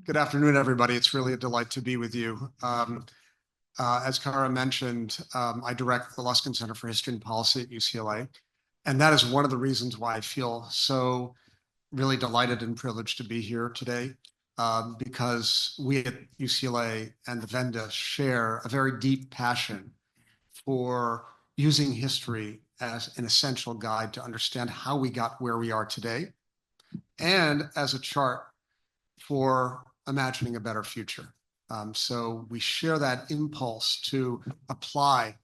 Good afternoon, everybody. It's really a delight to be with you. As Kara mentioned, I direct the Luskin Center for History and Policy at UCLA. And that is one of the reasons why I feel so really delighted and privileged to be here today, because we at UCLA and the Wende share a very deep passion for using history as an essential guide to understand how we got where we are today, and as a chart for imagining a better future. So we share that impulse to apply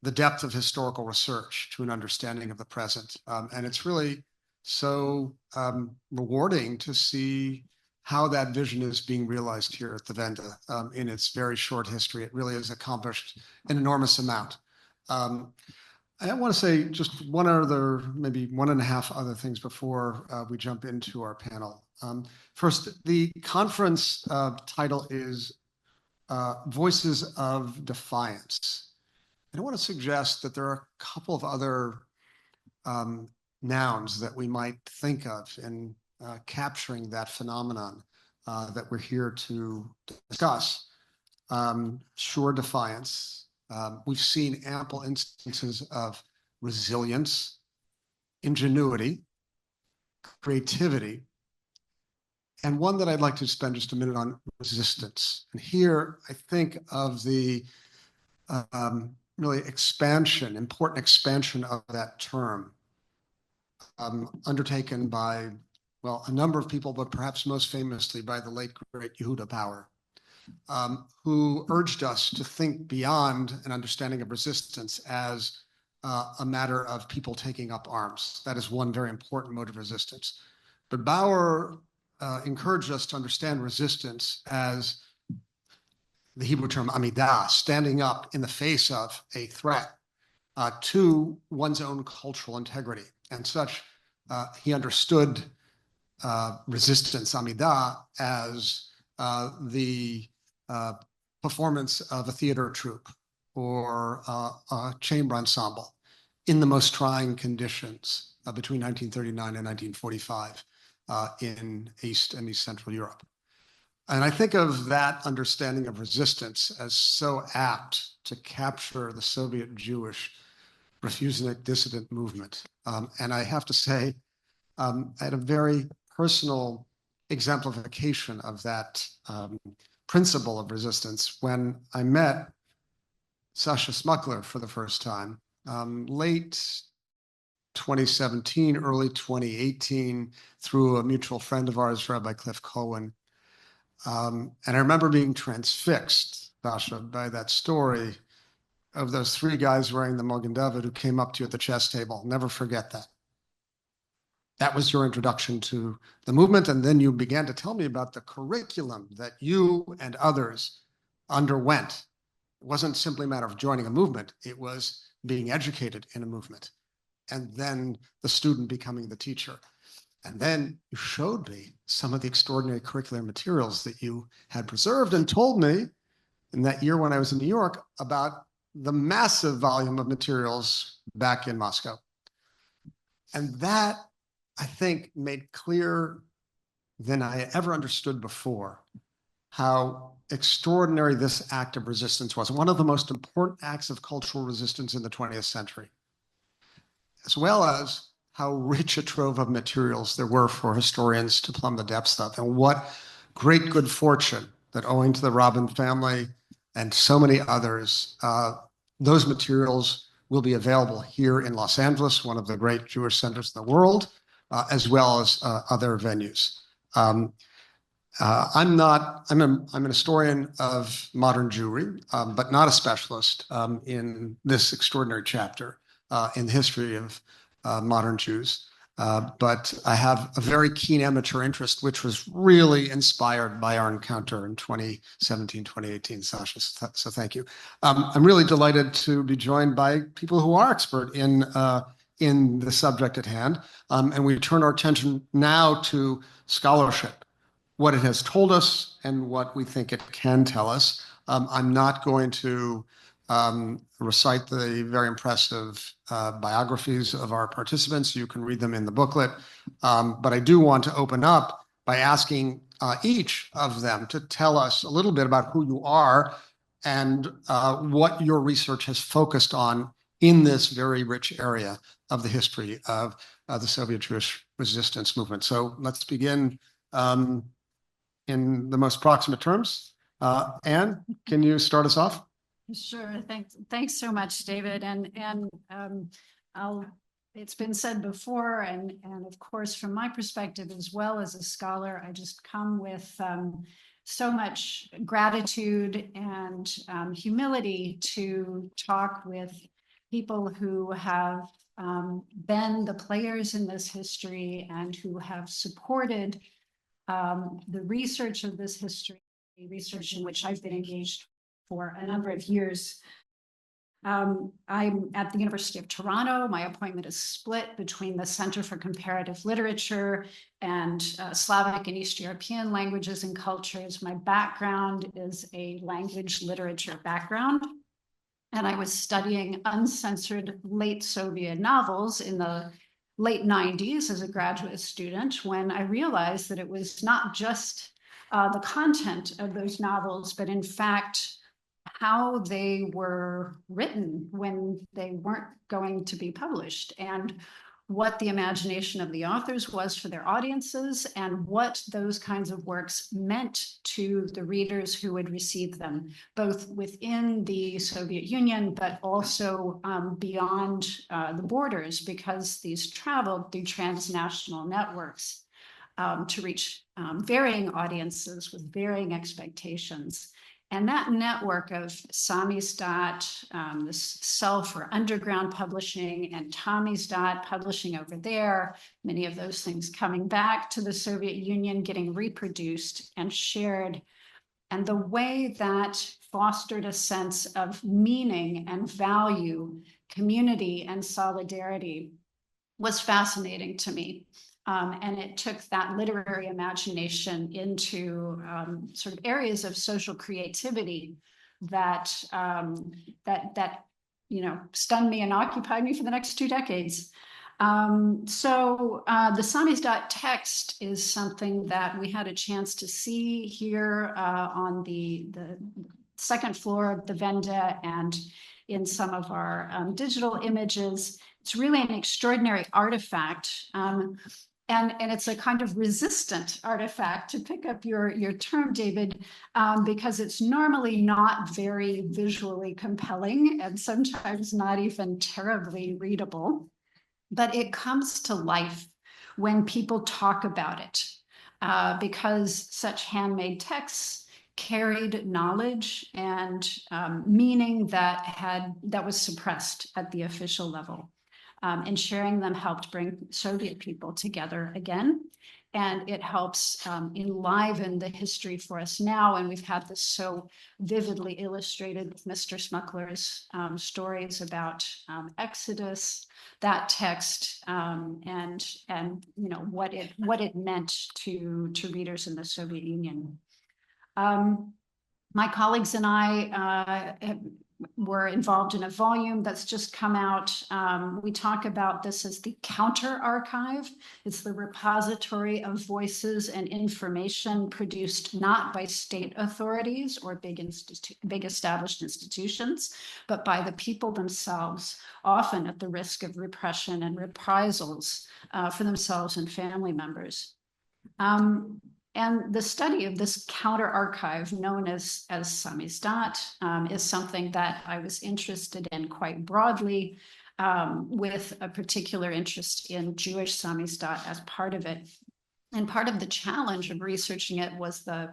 the depth of historical research to an understanding of the present. And it's really so rewarding to see how that vision is being realized here at the Wende in its very short history. It really has accomplished an enormous amount. I want to say just one other, maybe one and a half other things before we jump into our panel. First, the conference title is Voices of Defiance. And I want to suggest that there are a couple of other nouns that we might think of in capturing that phenomenon that we're here to discuss. Sure, defiance. We've seen ample instances of resilience, ingenuity, creativity, and one that I'd like to spend just a minute on, resistance. And here I think of the really important expansion of that term undertaken by, well, a number of people, but perhaps most famously by the late, great Yehuda Bauer, who urged us to think beyond an understanding of resistance as a matter of people taking up arms. That is one very important mode of resistance. But Bauer encouraged us to understand resistance as the Hebrew term amidah, standing up in the face of a threat to one's own cultural integrity. And such, he understood resistance, amidah, as the performance of a theater troupe or a chamber ensemble in the most trying conditions between 1939 and 1945 in East and East Central Europe. And I think of that understanding of resistance as so apt to capture the Soviet Jewish Refuseniks dissident movement. And I have to say, I had a very personal exemplification of that principle of resistance when I met Sasha Smuckler for the first time, late 2017, early 2018, through a mutual friend of ours, Rabbi Cliff Cohen. And I remember being transfixed, Sasha, by that story of those three guys wearing the Mogen David who came up to you at the chess table. Never forget that. That was your introduction to the movement, and then you began to tell me about the curriculum that you and others underwent. It wasn't simply a matter of joining a movement, it was being educated in a movement, and then the student becoming the teacher. And then you showed me some of the extraordinary curricular materials that you had preserved and told me in that year when I was in New York about the massive volume of materials back in Moscow. And that, I think, made clearer than I ever understood before how extraordinary this act of resistance was. One of the most important acts of cultural resistance in the 20th century, as well as how rich a trove of materials there were for historians to plumb the depths of. And what great good fortune that, owing to the Robin family and so many others, those materials will be available here in Los Angeles, one of the great Jewish centers in the world, as well as other venues. I'm an historian of modern Jewry, but not a specialist in this extraordinary chapter in the history of modern Jews. But I have a very keen amateur interest, which was really inspired by our encounter in 2017, 2018, Sasha. So thank you. I'm really delighted to be joined by people who are expert in the subject at hand. And we turn our attention now to scholarship, what it has told us and what we think it can tell us. I'm not going to recite the very impressive biographies of our participants. You can read them in the booklet. But I do want to open up by asking each of them to tell us a little bit about who you are and what your research has focused on in this very rich area of the history of the Soviet Jewish resistance movement. So let's begin in the most proximate terms. Anne, can you start us off? Sure. Thanks so much, David. It's been said before, and of course, from my perspective as well as a scholar, I just come with so much gratitude and humility to talk with people who have been the players in this history and who have supported the research of this history, research in which I've been engaged for a number of years. I'm at the University of Toronto. My appointment is split between the Center for Comparative Literature and Slavic and East European languages and cultures. My background is a language literature background, and I was studying uncensored late Soviet novels in the late 90s as a graduate student when I realized that it was not just the content of those novels, but in fact, how they were written when they weren't going to be published, and what the imagination of the authors was for their audiences, and what those kinds of works meant to the readers who would receive them, both within the Soviet Union, but also beyond the borders, because these traveled through transnational networks to reach varying audiences with varying expectations. And that network of Samizdat, this self or underground publishing, and Tamizdat publishing over there, many of those things coming back to the Soviet Union, getting reproduced and shared. And the way that fostered a sense of meaning and value, community and solidarity was fascinating to me. And it took that literary imagination into sort of areas of social creativity that stunned me and occupied me for the next 2 decades. So the Samizdat text is something that we had a chance to see here on the second floor of the Wende and in some of our digital images. It's really an extraordinary artifact. And it's a kind of resistant artifact, to pick up your term, David, because it's normally not very visually compelling and sometimes not even terribly readable. But it comes to life when people talk about it, because such handmade texts carried knowledge and meaning that was suppressed at the official level. And sharing them helped bring Soviet people together again. And it helps enliven the history for us now. And we've had this so vividly illustrated with Mr. Smuckler's stories about Exodus, that text, and what it meant to readers in the Soviet Union. My colleagues and I were involved in a volume that's just come out. We talk about this as the counter archive. It's the repository of voices and information produced not by state authorities or big established institutions, but by the people themselves, often at the risk of repression and reprisals for themselves and family members. And the study of this counter archive, known as Samizdat, is something that I was interested in quite broadly, with a particular interest in Jewish Samizdat as part of it. And part of the challenge of researching it was the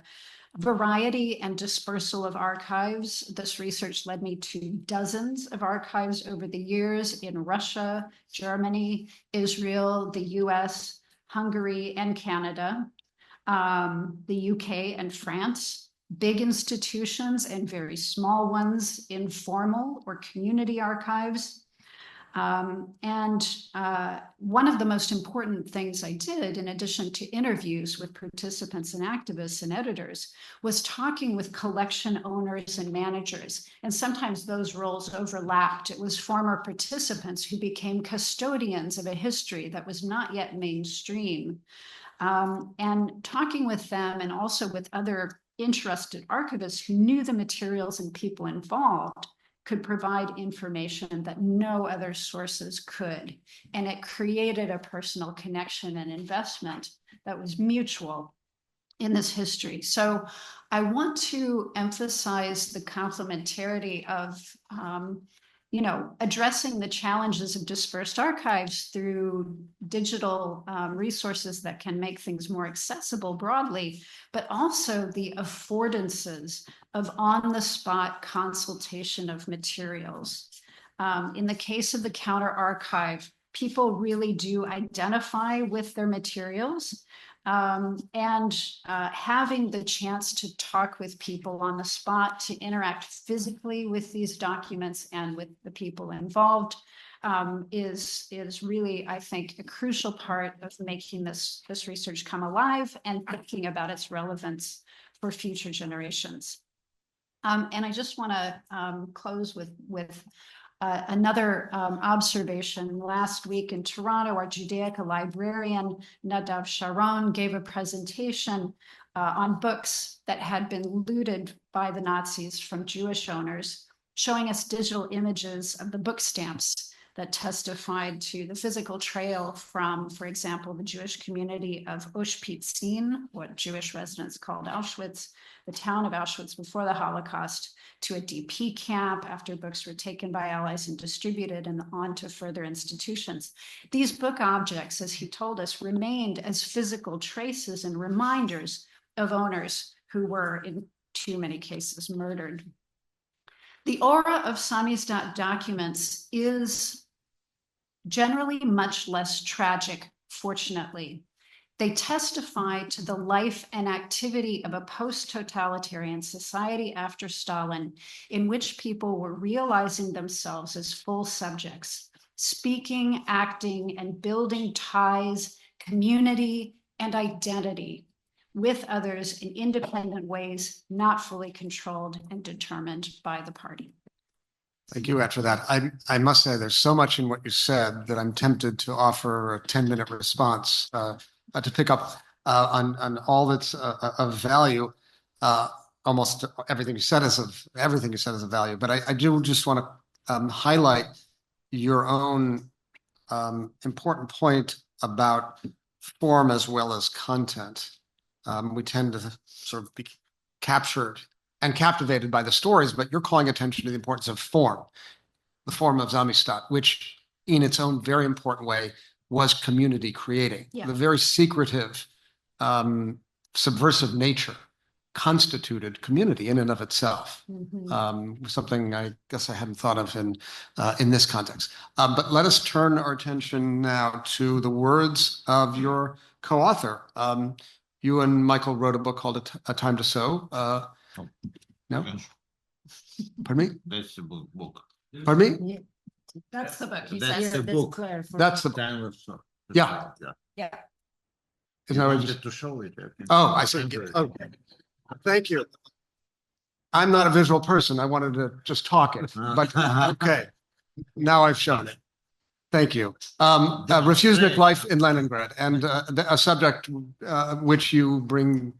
variety and dispersal of archives. This research led me to dozens of archives over the years in Russia, Germany, Israel, the US, Hungary, and Canada. The UK and France, big institutions and very small ones, informal or community archives. And one of the most important things I did, in addition to interviews with participants and activists and editors, was talking with collection owners and managers. And sometimes those roles overlapped. It was former participants who became custodians of a history that was not yet mainstream. And talking with them and also with other interested archivists who knew the materials and people involved could provide information that no other sources could. And it created a personal connection and investment that was mutual in this history. So I want to emphasize the complementarity of addressing the challenges of dispersed archives through digital resources that can make things more accessible broadly, but also the affordances of on-the-spot consultation of materials. In the case of the Counter Archive, people really do identify with their materials. Having the chance to talk with people on the spot, to interact physically with these documents and with the people involved is really, I think, a crucial part of making this research come alive and thinking about its relevance for future generations. And I just want to close with another observation. Last week in Toronto, our Judaica librarian, Nadia Sharon, gave a presentation on books that had been looted by the Nazis from Jewish owners, showing us digital images of the book stamps that testified to the physical trail from, for example, the Jewish community of Auschwitz, what Jewish residents called Auschwitz, the town of Auschwitz before the Holocaust, to a DP camp after books were taken by Allies and distributed, and on to further institutions. These book objects, as he told us, remained as physical traces and reminders of owners who were, in too many cases, murdered. The aura of samizdat documents is generally much less tragic, fortunately. They testify to the life and activity of a post-totalitarian society after Stalin, in which people were realizing themselves as full subjects, speaking, acting, and building ties, community, and identity with others in independent ways, not fully controlled and determined by the party. Thank you, Ed, for that. I must say there's so much in what you said that I'm tempted to offer a 10-minute response to pick up on all that's of value. Almost everything you said is of value, but I do just want to highlight your own important point about form as well as content. We tend to sort of be captured and captivated by the stories, but you're calling attention to the importance of form, the form of samizdat, which in its own very important way was community creating. Yeah. The very secretive, subversive nature constituted community in and of itself. Something I guess I hadn't thought of in this context. But let us turn our attention now to the words of your co-author. You and Michael wrote a book called A Time to Sow. No? Pardon me? That's the book. Pardon me? That's the book. He That's says. the book. That's the Time of Sow. Yeah. Yeah. Is You that what you wanted just- to show it. Oh, I see. Oh, thank you. I'm not a visual person. I wanted to just talk it, but okay. Now I've shown it. Thank you. Refuseniks life in Leningrad, and a subject which you bring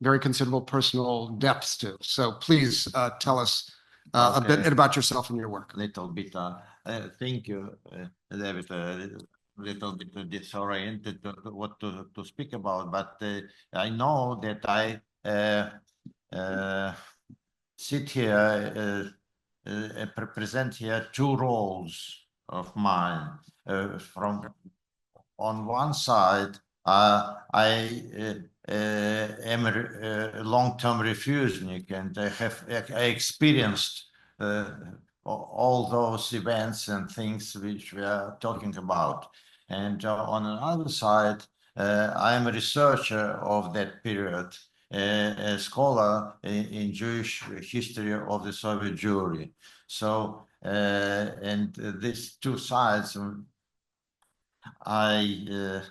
very considerable personal depth to. So please tell us a bit about yourself and your work. Little bit. Thank you, David. Little bit disoriented what to speak about, but I know that I sit here, present here two roles of mine. From on one side, I am a long-term refusenik, and I experienced all those events and things which we are talking about. And on another side, I am a researcher of that period, a scholar in Jewish history of the Soviet Jewry. So, and these two sides, my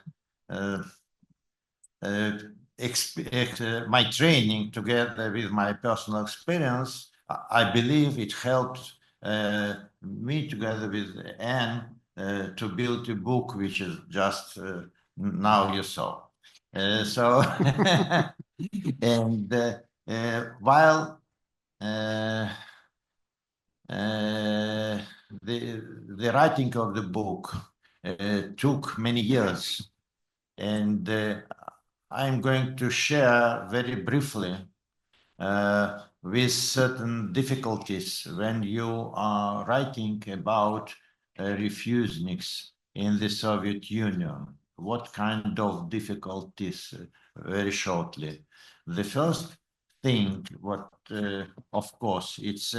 training together with my personal experience, I believe it helped me together with Anne to build a book which is just now you saw. So, and while the writing of the book took many years, and I'm going to share very briefly with certain difficulties when you are writing about Refuseniks in the Soviet Union. What kind of difficulties? Very shortly. The first thing, of course, it's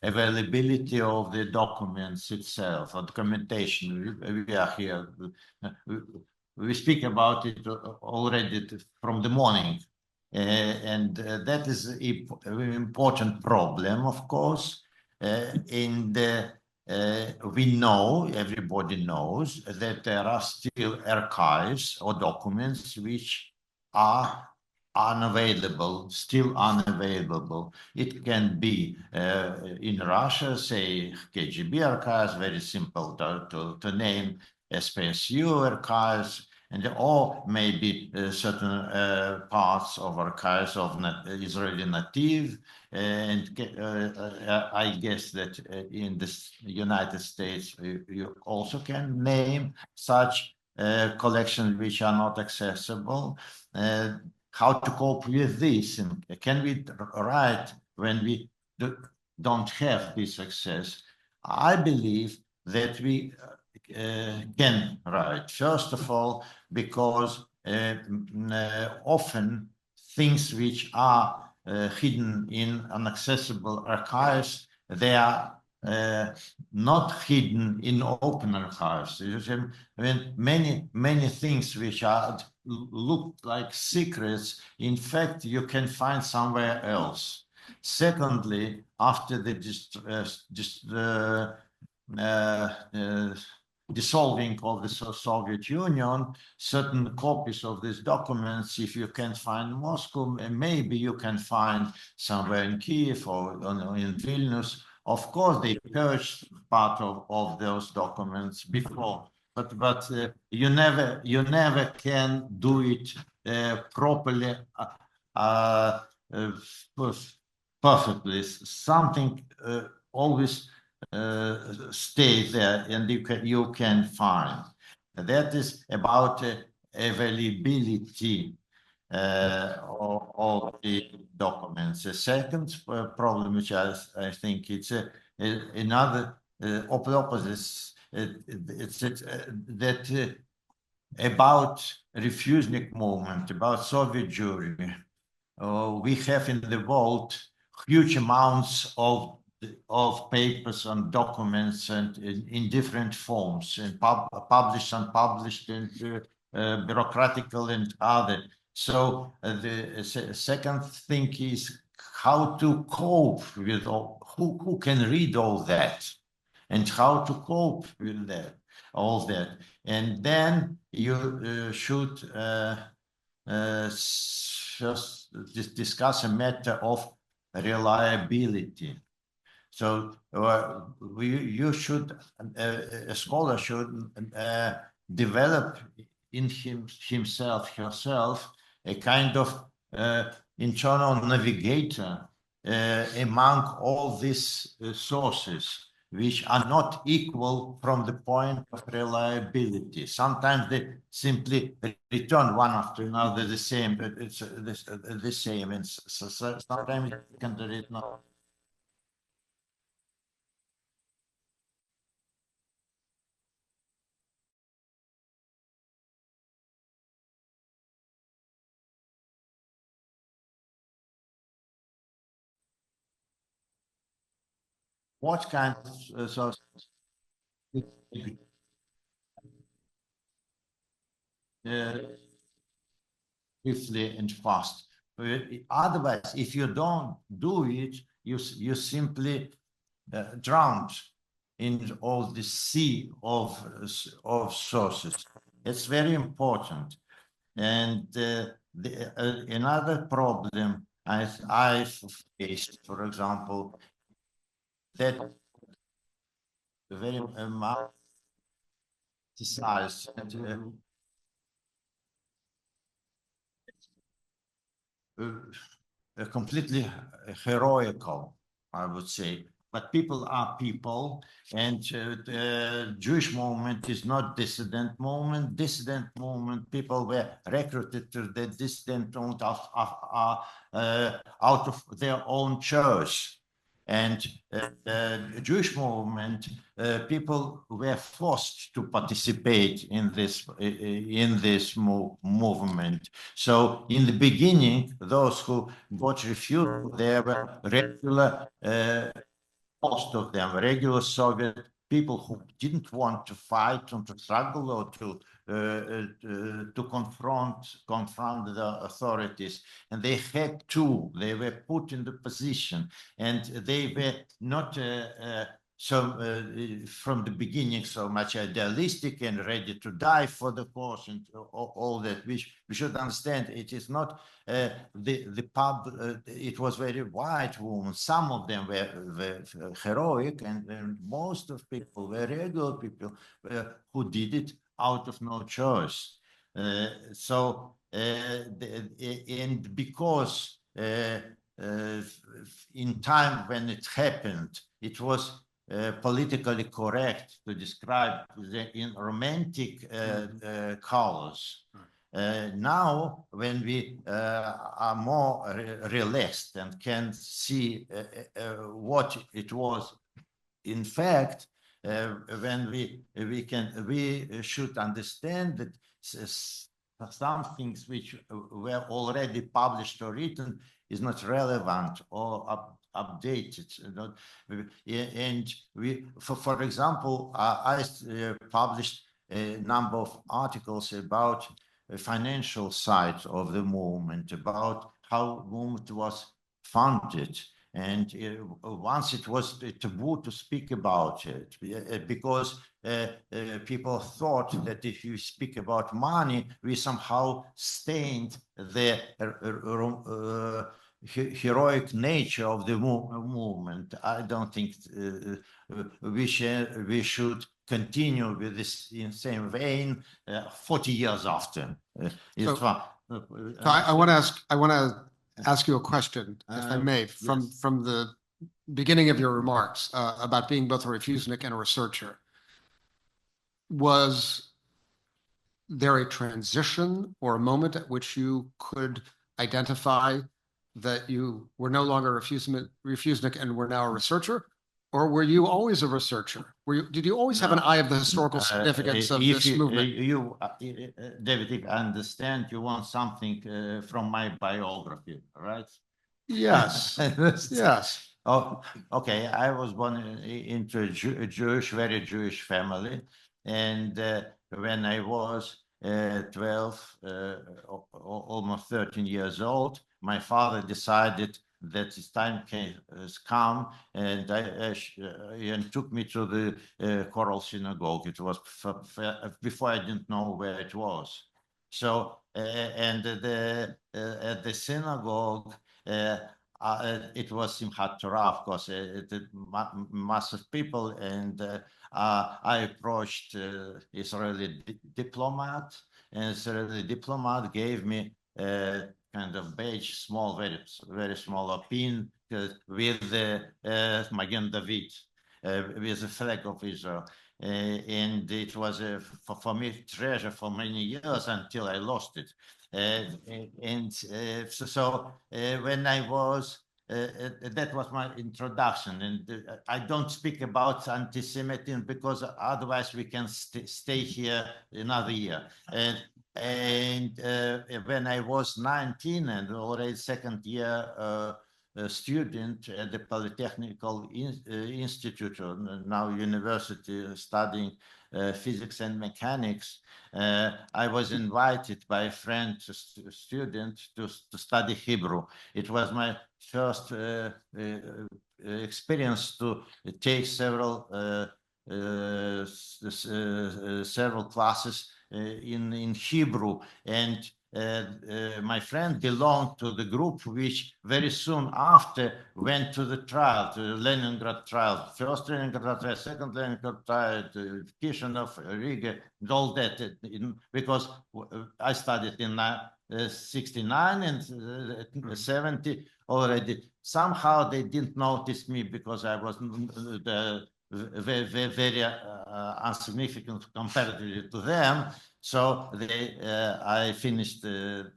availability of the documents itself, or documentation. We are here. We speak about it already from the morning. And that is an important problem, of course. And we know, everybody knows, that there are still archives or documents which are unavailable, still unavailable. It can be in Russia, say, KGB archives, very simple to name, SPSU archives, and or maybe certain parts of archives of Israeli native. And I guess that in the United States, you also can name such collections which are not accessible. How to cope with this? And can we write when we don't have this access? I believe that we can write. First of all, because often things which are hidden in inaccessible archives, they are not hidden in open archives. I mean, many things which are look like secrets, in fact, you can find somewhere else. Secondly, after the dissolving of the Soviet Union, certain copies of these documents, if you can't find Moscow, maybe you can find somewhere in Kiev or in Vilnius. Of course, they purged part of those documents before, but you never can do it properly, perfectly. Something always stay there, and you can find. That is about availability of the documents. The second problem, which I think it's another opposite, it's that about Refusenik movement, about Soviet Jewry. We have in the world huge amounts of papers and documents and in different forms, and published, unpublished, and bureaucratical and other. So the second thing is how to cope with who can read all that, and how to cope with that, all that. And then you should just discuss a matter of reliability. So you should, a scholar should develop in himself, herself, a kind of internal navigator among all these sources, which are not equal from the point of reliability. Sometimes they simply return one after another the same, but it's the same, and sometimes you can read not. What kind of sources? Swiftly and fast. Otherwise, if you don't do it, you simply drown in all the sea of sources. It's very important. And another problem I faced, for example, that very much and completely heroical, I would say. But people are people, and the Jewish movement is not dissident movement. Dissident movement, people were recruited to the dissident movement out of their own church. And the Jewish movement, people were forced to participate in this movement. So in the beginning, those who got refused, they were regular, most of them regular Soviet people who didn't want to fight and to struggle or to confront the authorities, and they had to. They were put in the position, and they were not from the beginning so much idealistic and ready to die for the cause and all that. We should understand it is not the pub. It was very white women. Some of them were heroic, and most of people were regular people who did it out of no choice. And because in time when it happened, it was politically correct to describe in romantic colors. Now, when we are more relaxed and can see what it was, in fact, when we should understand that some things which were already published or written is not relevant or updated. And for example, I published a number of articles about the financial side of the movement, about how the movement was funded. And once it was taboo to speak about it, because people thought that if you speak about money, we somehow stained the heroic nature of the movement. I don't think we should continue with this in the same vein 40 years after. I want to ask you a question, if I may, from the beginning of your remarks about being both a refusenik and a researcher. Was there a transition or a moment at which you could identify that you were no longer a refusenik and were now a researcher? Or were you always a researcher? Did you always have an eye of the historical significance of this movement? David, if I understand, you want something from my biography, right? Yes. Yes. Oh, okay. I was born into a very Jewish family. And when I was 12, almost 13 years old, my father decided that his time has come, and and took me to the choral synagogue. It was before I didn't know where it was. So and at the synagogue, it was Simchat Torah, of course, massive people, and I approached Israeli diplomat, and Israeli diplomat gave me kind of beige, small, very small pin with the Magen David, with the flag of Israel. And it was for me treasure for many years until I lost it. So when I was that was my introduction, and I don't speak about anti-Semitism because otherwise we can stay here another year. And when I was 19 and already second year student at the Polytechnical Institute, now university, studying physics and mechanics, I was invited by a friend, student, to study Hebrew. It was my first experience to take several classes in Hebrew, and my friend belonged to the group which very soon after went to the trial, to the Leningrad trial, first Leningrad trial, second Leningrad trial, Kishinev, Riga, and all that, because I studied in 69 and 70 already. Somehow they didn't notice me because I was very insignificant comparatively to them. So I finished the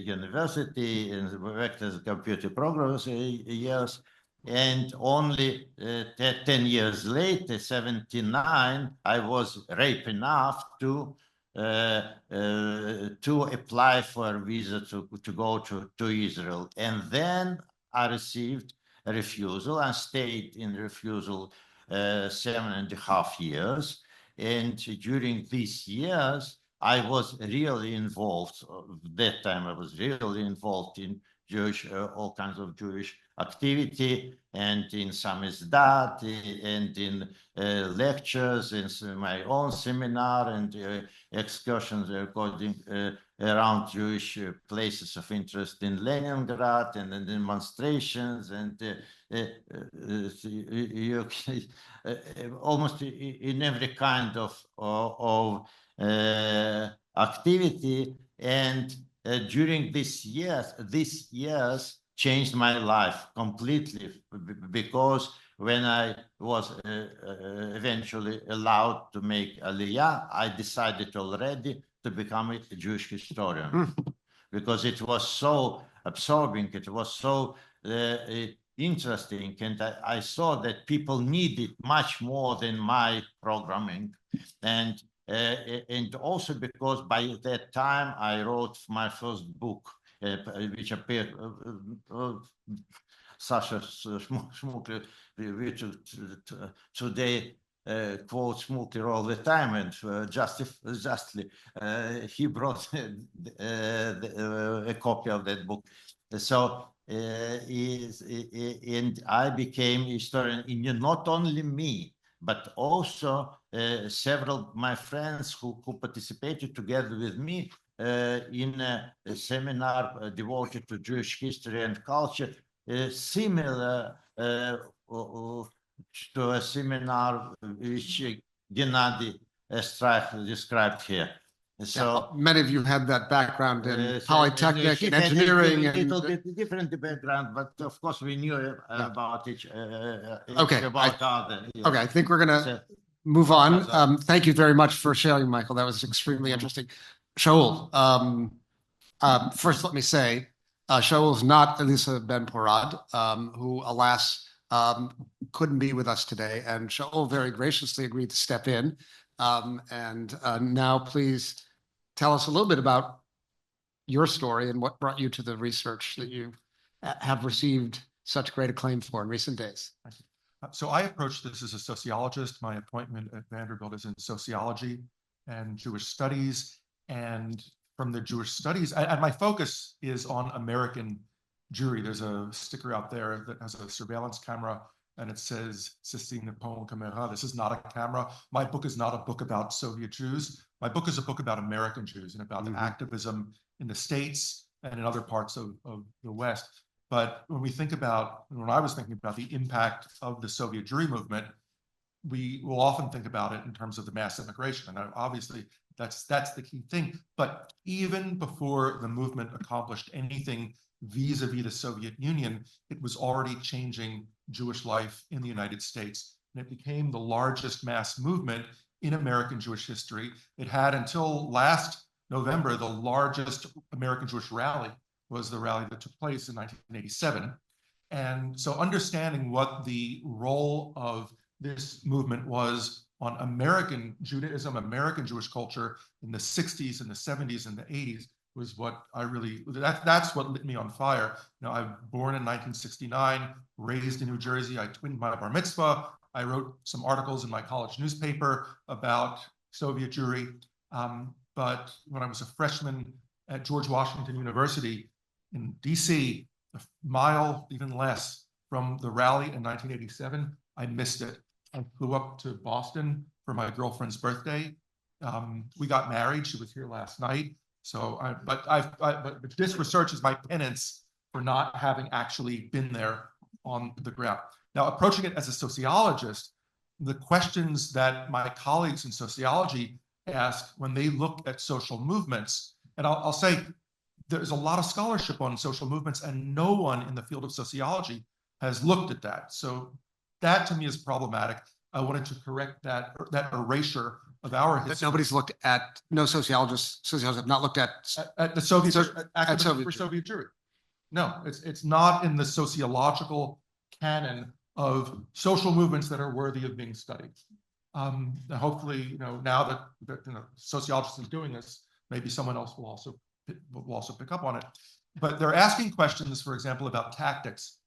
university and worked as a computer programmer years. And only 10 years later, 79, I was brave enough to apply for a visa to go to Israel. And then I received a refusal and stayed in refusal 7.5 years. And during these years, I was really involved. That time I was really involved in Jewish, all kinds of Jewish activity, and in samizdat, and in lectures, in my own seminar, and excursions around Jewish places of interest in Leningrad, and in demonstrations, and almost in every kind of activity. And during these years changed my life completely, because when I was eventually allowed to make Aliyah, I decided already to become a Jewish historian, because it was so absorbing, it was so interesting, and I saw that people needed much more than my programming. And also because by that time I wrote my first book, which appeared, Sasha Smukler, which today quotes Smukler all the time, and justly he brought a copy of that book. So and I became a historian, and not only me, but also several of my friends who participated together with me in a seminar devoted to Jewish history and culture, similar to a seminar which Gennady Streich described here. So many of you had that background in Polytechnic and engineering. A little bit different background, but of course we knew about each. Okay, I think we're gonna move on. Thank you very much for sharing, Michael. That was extremely interesting. Shaul, first let me say, Shaul is not Elisa Ben Porad, who alas couldn't be with us today, and Shaul very graciously agreed to step in. And now please tell us a little bit about your story and what brought you to the research that you have received such great acclaim for in recent days. So I approached this as a sociologist. My appointment at Vanderbilt is in sociology and Jewish studies. And from the Jewish studies, and my focus is on American Jewry. There's a sticker out there that has a surveillance camera, and it says "Sistine Pon Camera." This is not a camera. My book is not a book about Soviet Jews. My book is a book about American Jews and about activism in the States and in other parts of the West. But when I was thinking about the impact of the Soviet Jewry movement, we will often think about it in terms of the mass immigration. And obviously that's the key thing. But even before the movement accomplished anything vis-a-vis the Soviet Union, it was already changing Jewish life in the United States. And it became the largest mass movement in American Jewish history. It had, until last November, the largest American Jewish rally was the rally that took place in 1987. And so understanding what the role of this movement was on American Judaism, American Jewish culture in the 60s and the 70s and the 80s was what I really, that's what lit me on fire. You know, I was born in 1969, raised in New Jersey. I twinned my bar mitzvah. I wrote some articles in my college newspaper about Soviet Jewry. But when I was a freshman at George Washington University in DC, a mile, even less, from the rally in 1987, I missed it. I flew up to Boston for my girlfriend's birthday. We got married. She was here last night. So, but this research is my penance for not having actually been there on the ground. Now, approaching it as a sociologist, the questions that my colleagues in sociology ask when they look at social movements And I'll say there's a lot of scholarship on social movements, and no one in the field of sociology has looked at that. So that to me is problematic. I wanted to correct that erasure of our history. That nobody's looked at, no sociologists have not looked at The Soviet Soviet for Soviet Jewry. No, it's not in the sociological canon of social movements that are worthy of being studied. Hopefully, now that sociologists is doing this, maybe someone else will also pick up on it. But they're asking questions, for example, about tactics.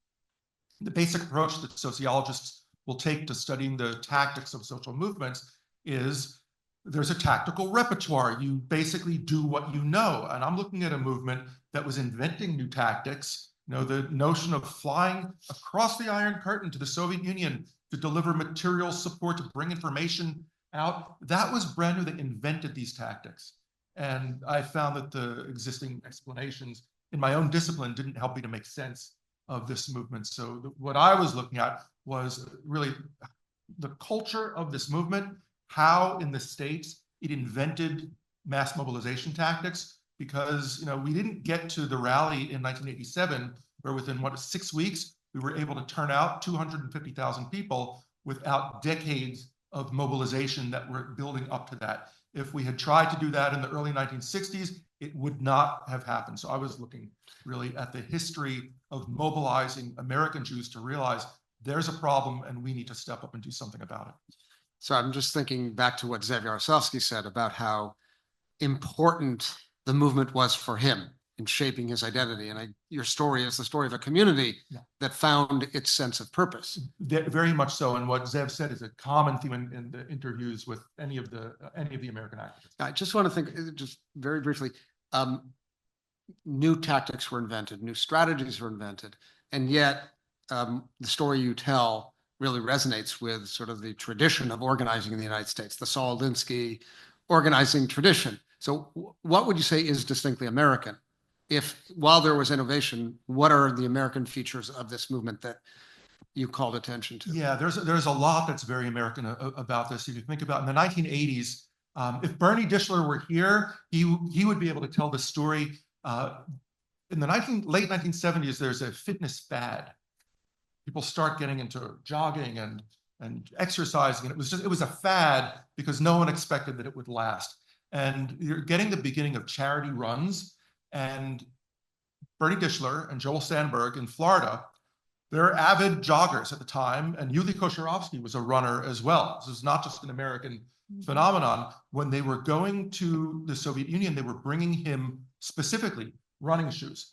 The basic approach that sociologists will take to studying the tactics of social movements is there's a tactical repertoire. You basically do what you know. And I'm looking at a movement that was inventing new tactics. The notion of flying across the Iron Curtain to the Soviet Union to deliver material support, to bring information out. That was brand new. They invented these tactics. And I found that the existing explanations in my own discipline didn't help me to make sense of this movement. So what I was looking at was really the culture of this movement, how in the States it invented mass mobilization tactics, because we didn't get to the rally in 1987, where within 6 weeks, we were able to turn out 250,000 people without decades of mobilization that were building up to that. If we had tried to do that in the early 1960s, it would not have happened. So I was looking really at the history of mobilizing American Jews to realize there's a problem and we need to step up and do something about it. So I'm just thinking back to what Zev Yaroslavsky said about how important the movement was for him in shaping his identity. And your story is the story of a community that found its sense of purpose. Very much so. And what Zev said is a common theme in the interviews with any of the American activists. I just want to think, just very briefly, new tactics were invented, new strategies were invented, and yet the story you tell really resonates with sort of the tradition of organizing in the United States, the Saul Alinsky organizing tradition. So what would you say is distinctly American? If while there was innovation, what are the American features of this movement that you called attention to? Yeah, there's a lot that's very American about this. If you think about in the 1980s, if Bernie Dischler were here, he would be able to tell the story. In the late 1970s, there's a fitness fad. People start getting into jogging and exercising, and it was a fad because no one expected that it would last. And you're getting the beginning of charity runs, and Bernie Dischler and Joel Sandberg in Florida, they're avid joggers at the time, and Yulia Kosharovsky was a runner as well. This is not just an American phenomenon. When they were going to the Soviet Union, they were bringing him specifically running shoes.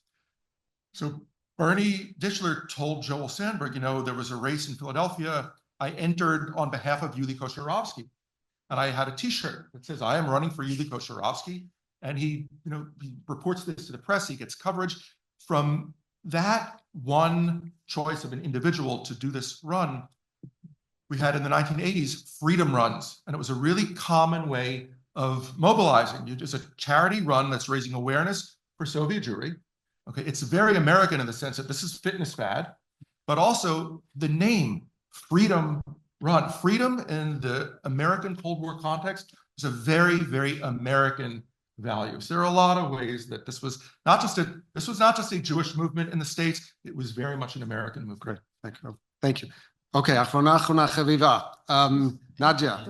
So Bernie Dischler told Joel Sandberg, there was a race in Philadelphia. I entered on behalf of Yulia Kosharovsky. And I had a T-shirt that says, I am running for Yulia Kosharovsky. And he reports this to the press. He gets coverage. From that one choice of an individual to do this run, we had in the 1980s freedom runs. And it was a really common way of mobilizing. It's a charity run that's raising awareness for Soviet Jewry. Okay, it's very American in the sense that this is fitness fad, but also the name, Freedom Run. Freedom in the American Cold War context is a very, very American value. So there are a lot of ways that this was not just a Jewish movement in the States, it was very much an American movement. Great, thank you. Okay, Achronah Chaviva. Nadia,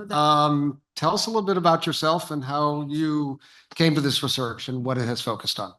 tell us a little bit about yourself and how you came to this research and what it has focused on.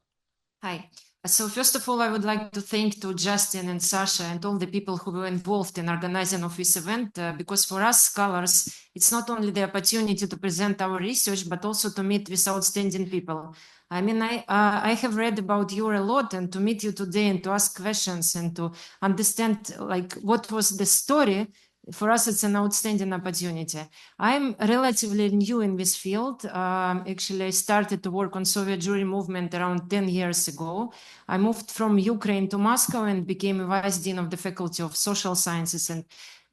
Hi. So first of all, I would like to thank to Justin and Sasha and all the people who were involved in organizing of this event, because for us scholars, it's not only the opportunity to present our research, but also to meet with outstanding people. I mean, I have read about you a lot, and to meet you today and to ask questions and to understand what was the story, for us, it's an outstanding opportunity. I'm relatively new in this field. Actually, I started to work on Soviet Jewry movement around 10 years ago. I moved from Ukraine to Moscow and became a vice dean of the Faculty of Social Sciences and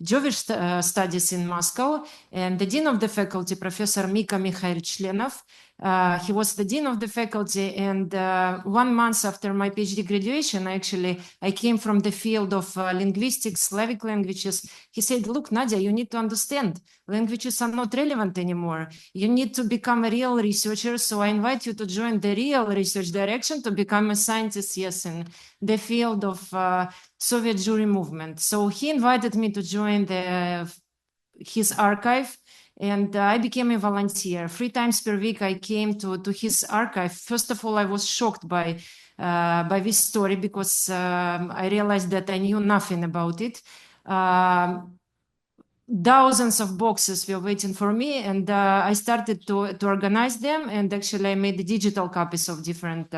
Jewish Studies in Moscow. And the dean of the faculty, Professor Mika Mikhail Chlenov, He was the dean of the faculty, and 1 month after my PhD graduation, I came from the field of linguistics, Slavic languages. He said, "Look, Nadia, you need to understand, languages are not relevant anymore. You need to become a real researcher. So I invite you to join the real research direction to become a scientist, yes, in the field of Soviet Jewry movement." So he invited me to join his archive, and I became a volunteer. 3 times per week, I came to his archive. First of all, I was shocked by this story because I realized that I knew nothing about it. Thousands of boxes were waiting for me, and I started to organize them, and actually I made the digital copies of different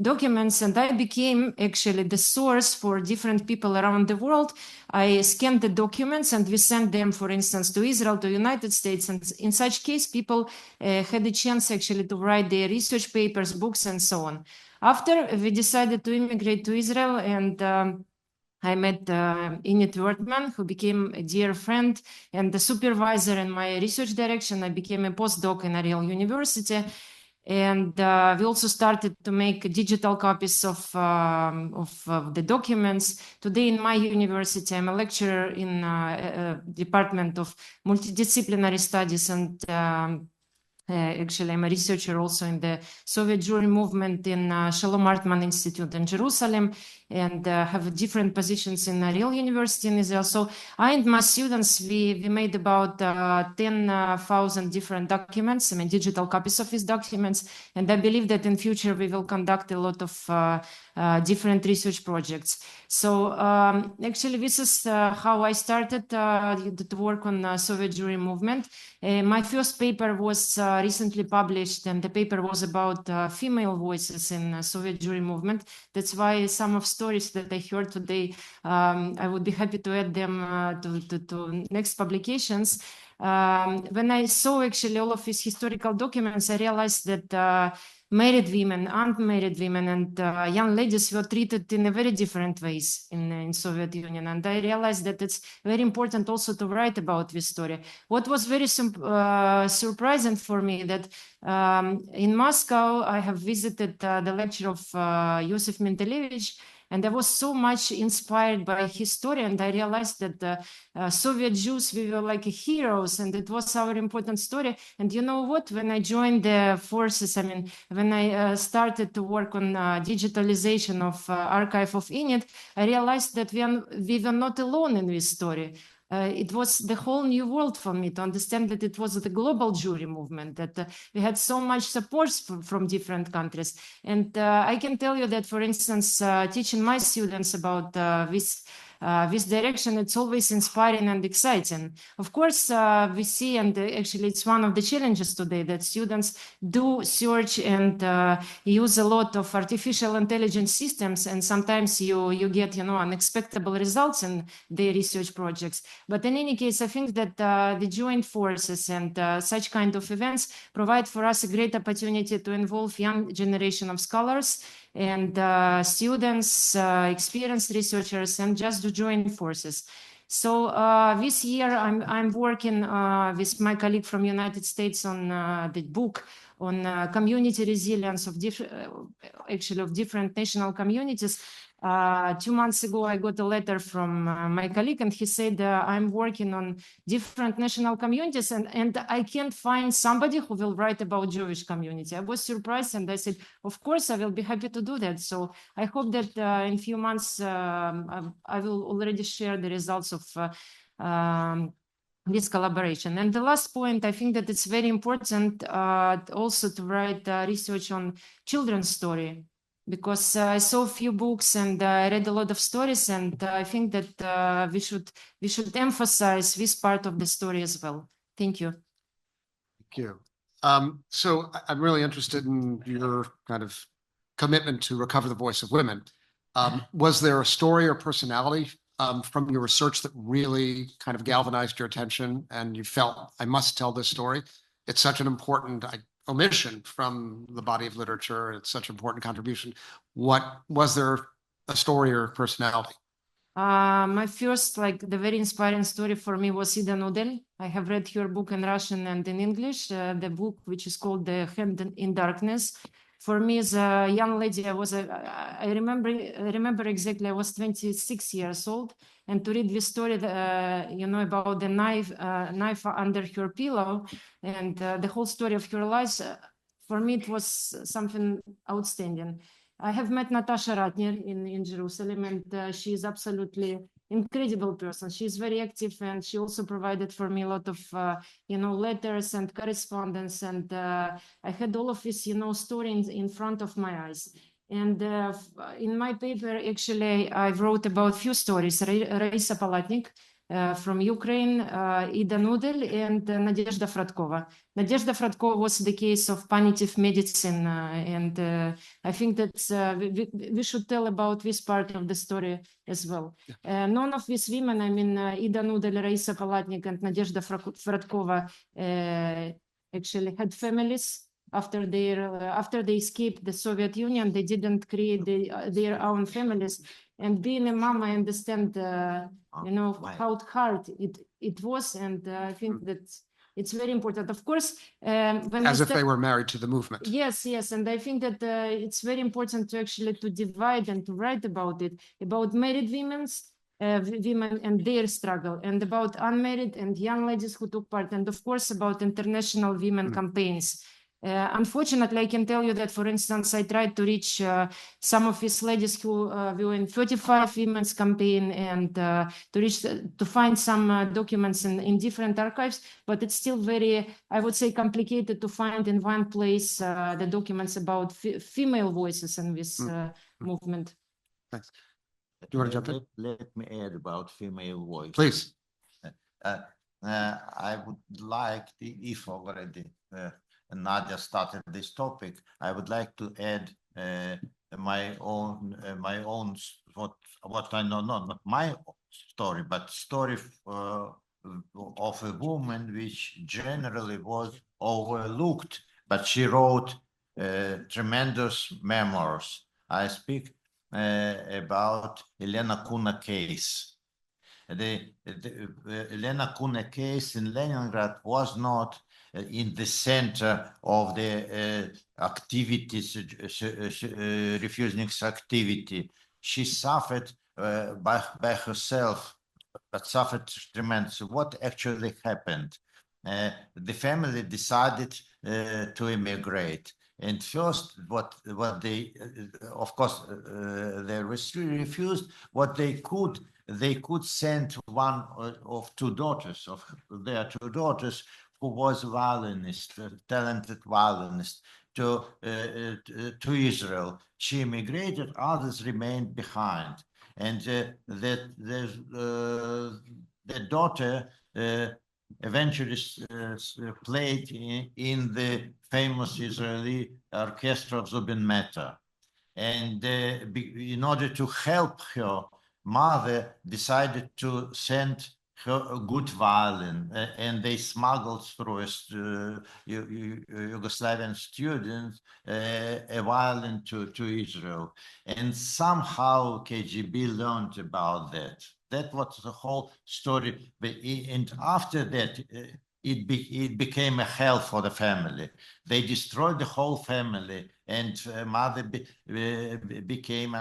documents, and I became actually the source for different people around the world. I scanned the documents and we sent them, for instance, to Israel, to United States, and in such case people had a chance actually to write their research papers, books, and so on. After we decided to immigrate to Israel, and I met Init Wertman, who became a dear friend and the supervisor in my research direction. I became a postdoc in Ariel University. And we also started to make digital copies of the documents. Today in my university, I'm a lecturer in Department of Multidisciplinary Studies, and actually, I'm a researcher also in the Soviet Jewry movement in Shalom Hartman Institute in Jerusalem, and have different positions in Ariel University in Israel. So I and my students, we made about 10,000 different documents, I mean, digital copies of these documents. And I believe that in future, we will conduct a lot of different research projects. So actually, this is how I started to work on Soviet Jewry movement. My first paper was recently published, and the paper was about female voices in Soviet Jewry movement. That's why some of stories that I heard today, I would be happy to add them to next publications. When I saw actually all of these historical documents, I realized that married women, unmarried women, and young ladies were treated in a very different ways in Soviet Union. And I realized that it's very important also to write about this story. What was very surprising for me that in Moscow, I have visited the lecture of Yosef Mentelevich, and I was so much inspired by his story, and I realized that Soviet Jews, we were like heroes, and it was our important story. And you know what? When I joined the forces, I mean, when I started to work on digitalization of archive of Init, I realized that we were not alone in this story. It was the whole new world for me to understand that it was the global Jewry movement, that we had so much support from different countries. And I can tell you that, for instance, teaching my students about this direction, it's always inspiring and exciting. Of course, we see, and actually it's one of the challenges today, that students do search and use a lot of artificial intelligence systems, and sometimes you get, you know, unexpected results in their research projects. But in any case, I think that the joint forces and such kind of events provide for us a great opportunity to involve young generation of scholars and students, experienced researchers, and just to join forces. So this year, I'm working with my colleague from United States on the book on community resilience of different national communities. 2 months ago, I got a letter from my colleague, and he said, I'm working on different national communities, and I can't find somebody who will write about Jewish community. I was surprised, and I said, of course, I will be happy to do that. So I hope that in a few months, I will already share the results of this collaboration. And the last point, I think that it's very important also to write research on children's story, because I saw a few books and I read a lot of stories, and I think that we should emphasize this part of the story as well. Thank you. Thank you. So I'm really interested in your kind of commitment to recover the voice of women. Was there a story or personality from your research that really kind of galvanized your attention and you felt, I must tell this story? It's such an important omission from the body of literature. It's such an important contribution. What was there a story or personality? My first, the very inspiring story for me was Ida Nudel. I have read her book in Russian and in English, the book which is called The Hand in Darkness. For me, as a young lady, I remember exactly, I was 26 years old, and to read this story, about the knife under her pillow, and the whole story of her life, for me, it was something outstanding. I have met Natasha Ratner in Jerusalem, and she is absolutely incredible person. She is very active, and she also provided for me a lot of, letters and correspondence. And I had all of this, stories in front of my eyes. And in my paper, actually, I wrote about few stories. Raisa Palatnik from Ukraine, Ida Nudel, and Nadezhda Fratkova. Nadezhda Fratkova was the case of punitive medicine, and I think that we should tell about this part of the story as well. None of these women, Ida Nudel, Raisa Palatnik, and Nadezhda Fratkova actually had families. After they escaped the Soviet Union, they didn't create their own families. And being a mom, I understand, how hard it was, and I think that it's very important. Of course, as if they were married to the movement. Yes, and I think that it's very important to actually to divide and to write about it, about married women and their struggle, and about unmarried and young ladies who took part, and of course about international women campaigns. Unfortunately, I can tell you that, for instance, I tried to reach some of these ladies who were in 35 Women's Campaign, and to find some documents in different archives, but it's still very, I would say, complicated to find in one place the documents about female voices in this movement. Thanks. Do you want to jump in? Let me add about female voice. Please. I would like, if already Nadia started this topic, I would like to add my own what I know, not my story, but story of a woman which generally was overlooked, but she wrote tremendous memoirs. I speak about Elena Kuna case. The Elena Kuna case in Leningrad was not in the center of the activities, Refuseniks activity. She suffered by herself, but suffered tremendously. What actually happened? The family decided to immigrate. And first, what they, of course, they refused. What they could send one of two daughters of their two daughters, who was violinist, talented violinist, to Israel. She immigrated, others remained behind. And the daughter eventually played in the famous Israeli orchestra of Zubin Mehta. And in order to help her, mother decided to send her a good violin, and they smuggled through a Yugoslavian student a violin to Israel. And somehow KGB learned about that. That was the whole story. And after that, it became a hell for the family. They destroyed the whole family, and mother became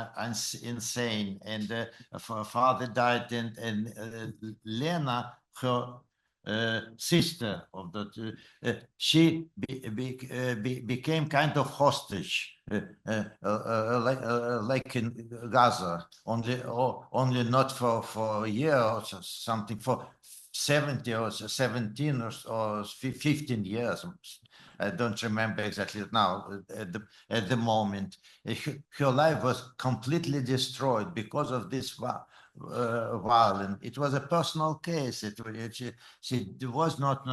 insane, and father died, and Lena, her sister of that, she became kind of hostage, like in Gaza, only not for a year or something, for 70 or 17 or 15 years. I don't remember exactly now at the moment. Her life was completely destroyed because of this violence. It was a personal case. She was not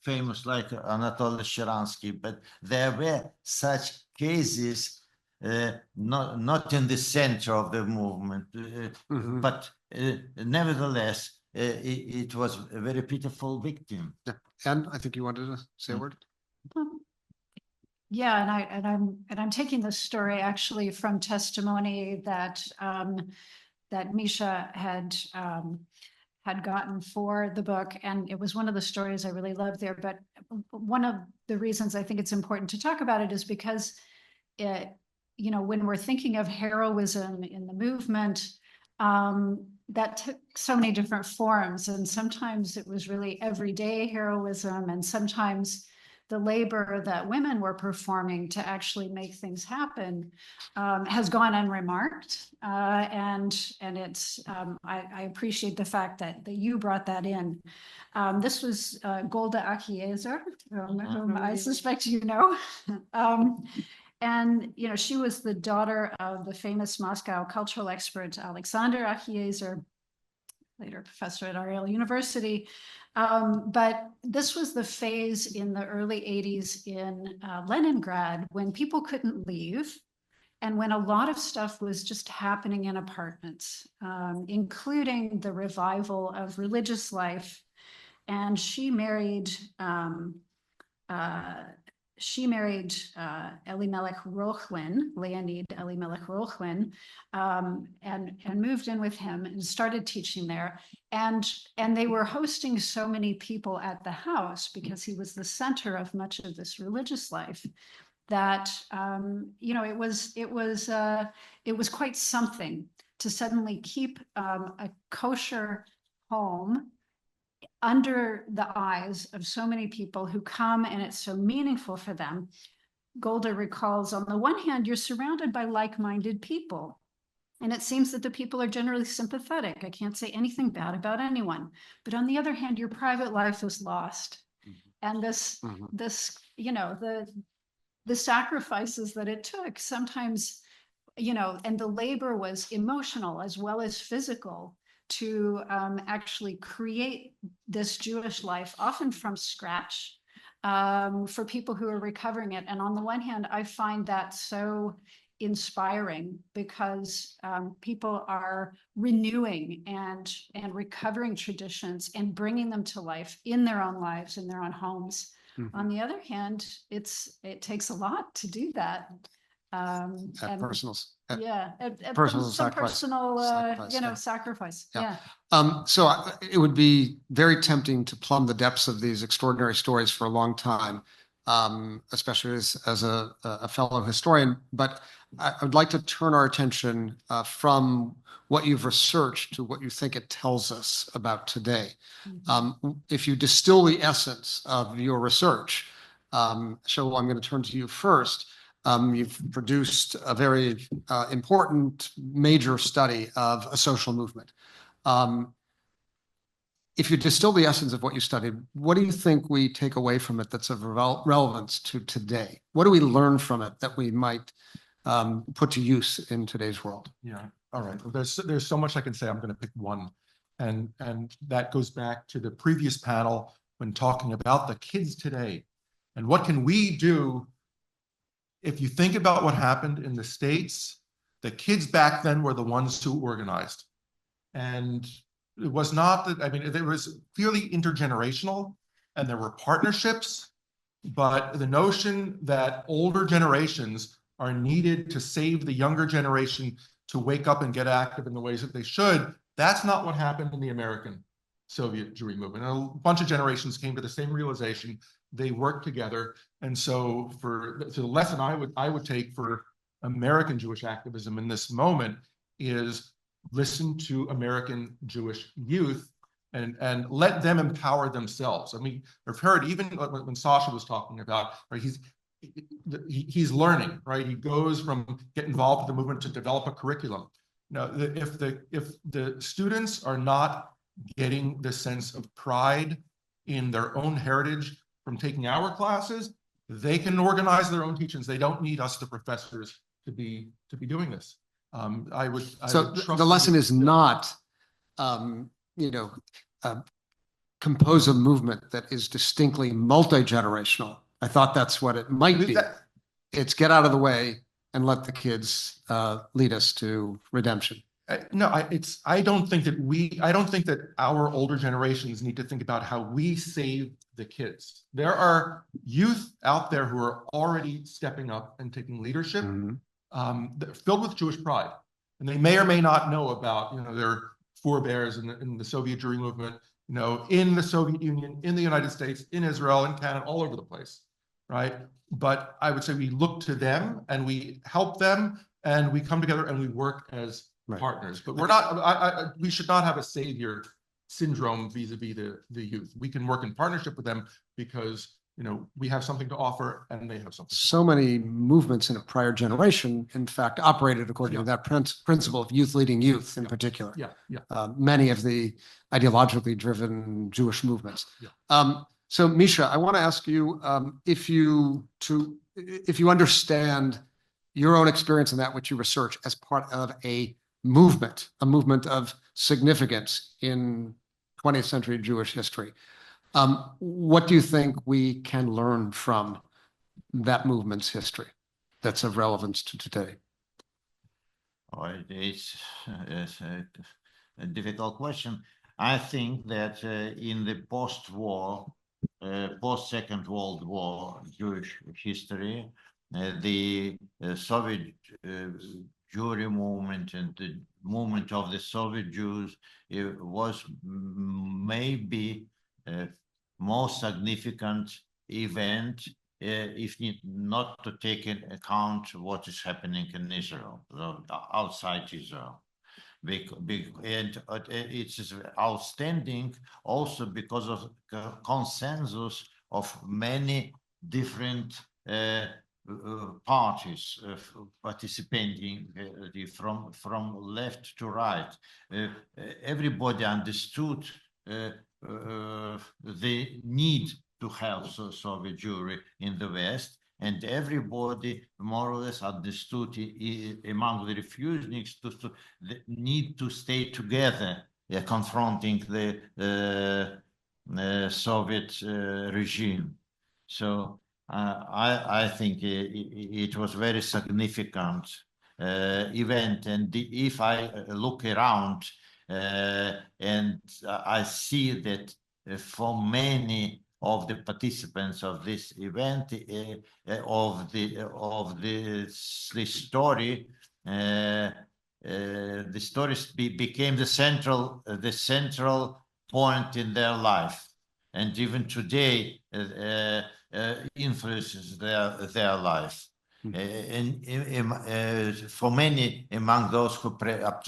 famous like Anatoly Sharansky, but there were such cases, not in the center of the movement, but nevertheless, it was a very pitiful victim. And I think you wanted to say a word. Yeah, and I'm taking this story actually from testimony that that Misha had gotten for the book, and it was one of the stories I really loved there. But one of the reasons I think it's important to talk about it is because when we're thinking of heroism in the movement, that took so many different forms, and sometimes it was really everyday heroism, and sometimes the labor that women were performing to actually make things happen has gone unremarked. And it's, I appreciate the fact that you brought that in. This was Golda Achiezer, whom I suspect you know. And, she was the daughter of the famous Moscow cultural expert, Alexander Achiezer, later professor at Ariel University. But this was the phase in the early 80s in Leningrad when people couldn't leave and when a lot of stuff was just happening in apartments, including the revival of religious life. And she married Elimelech Rochlin, Leonid Elimelech Rochlin, and moved in with him and started teaching there. And they were hosting so many people at the house because he was the center of much of this religious life that it was quite something to suddenly keep a kosher home under the eyes of so many people who come, and it's so meaningful for them. Golda recalls, on the one hand, you're surrounded by like-minded people, and it seems that the people are generally sympathetic. I can't say anything bad about anyone. But on the other hand, your private life is lost. And this, the sacrifices that it took sometimes, and the labor was emotional as well as physical, to actually create this Jewish life, often from scratch, for people who are recovering it. And on the one hand, I find that so inspiring because people are renewing and recovering traditions and bringing them to life in their own lives, in their own homes. On the other hand, it takes a lot to do that. Personal sacrifice. So it would be very tempting to plumb the depths of these extraordinary stories for a long time, especially as a fellow historian. But I would like to turn our attention from what you've researched to what you think it tells us about today. If you distill the essence of your research, Shaul, I'm going to turn to you first. You've produced a very important major study of a social movement. If you distill the essence of what you studied, what do you think we take away from it that's of relevance to today? What do we learn from it that we might put to use in today's world? Yeah, all right. Well, there's so much I can say. I'm going to pick one. And that goes back to the previous panel when talking about the kids today. And what can we do? If you think about what happened in the States, the kids back then were the ones who organized. And it was not that, it was clearly intergenerational and there were partnerships, but the notion that older generations are needed to save the younger generation to wake up and get active in the ways that they should, that's not what happened in the American Soviet Jewry movement. And a bunch of generations came to the same realization. They worked together. And so the lesson I would take for American Jewish activism in this moment is listen to American Jewish youth and let them empower themselves. I've heard even when Sasha was talking about, right, he's learning, right? He goes from get involved in the movement to develop a curriculum. Now, if the students are not getting the sense of pride in their own heritage from taking our classes, they can organize their own teachings. They don't need us, the professors, to be doing this. The lesson is not, compose a movement that is distinctly multi-generational. I thought that's what it might be. It's get out of the way and let the kids lead us to redemption. I don't think that our older generations need to think about how we save the kids. There are youth out there who are already stepping up and taking leadership, filled with Jewish pride. and they may or may not know about, their forebears in the Soviet Jewry movement, in the Soviet Union, in the United States, in Israel, in Canada, all over the place, right? But I would say we look to them and we help them and we come together and we work as partners. But we're not, we should not have a savior syndrome vis-a-vis the youth. We can work in partnership with them because we have something to offer and they have something. So many movements in a prior generation, in fact, operated according to that principle of youth leading youth in particular. Many of the ideologically driven Jewish movements. So Misha, I want to ask you if you understand your own experience in that which you research as part of a movement of significance in 20th century Jewish history. What do you think we can learn from that movement's history that's of relevance to today? It's a difficult question. I think that in the post-war, post-Second World War Jewish history, the Soviet Jewry movement and the movement of the Soviet Jews was maybe most significant event, if not to take into account what is happening in Israel, outside Israel. And it is outstanding also because of consensus of many different parties participating from left to right. Everybody understood the need to have Soviet Jewry in the West, and everybody more or less understood among the Refuseniks the need to stay together, confronting the Soviet regime. So I think it was very significant event, and if I look around and I see that for many of the participants of this event, of the story, the stories became the central point in their life, and even today influences their life. And for many among those who are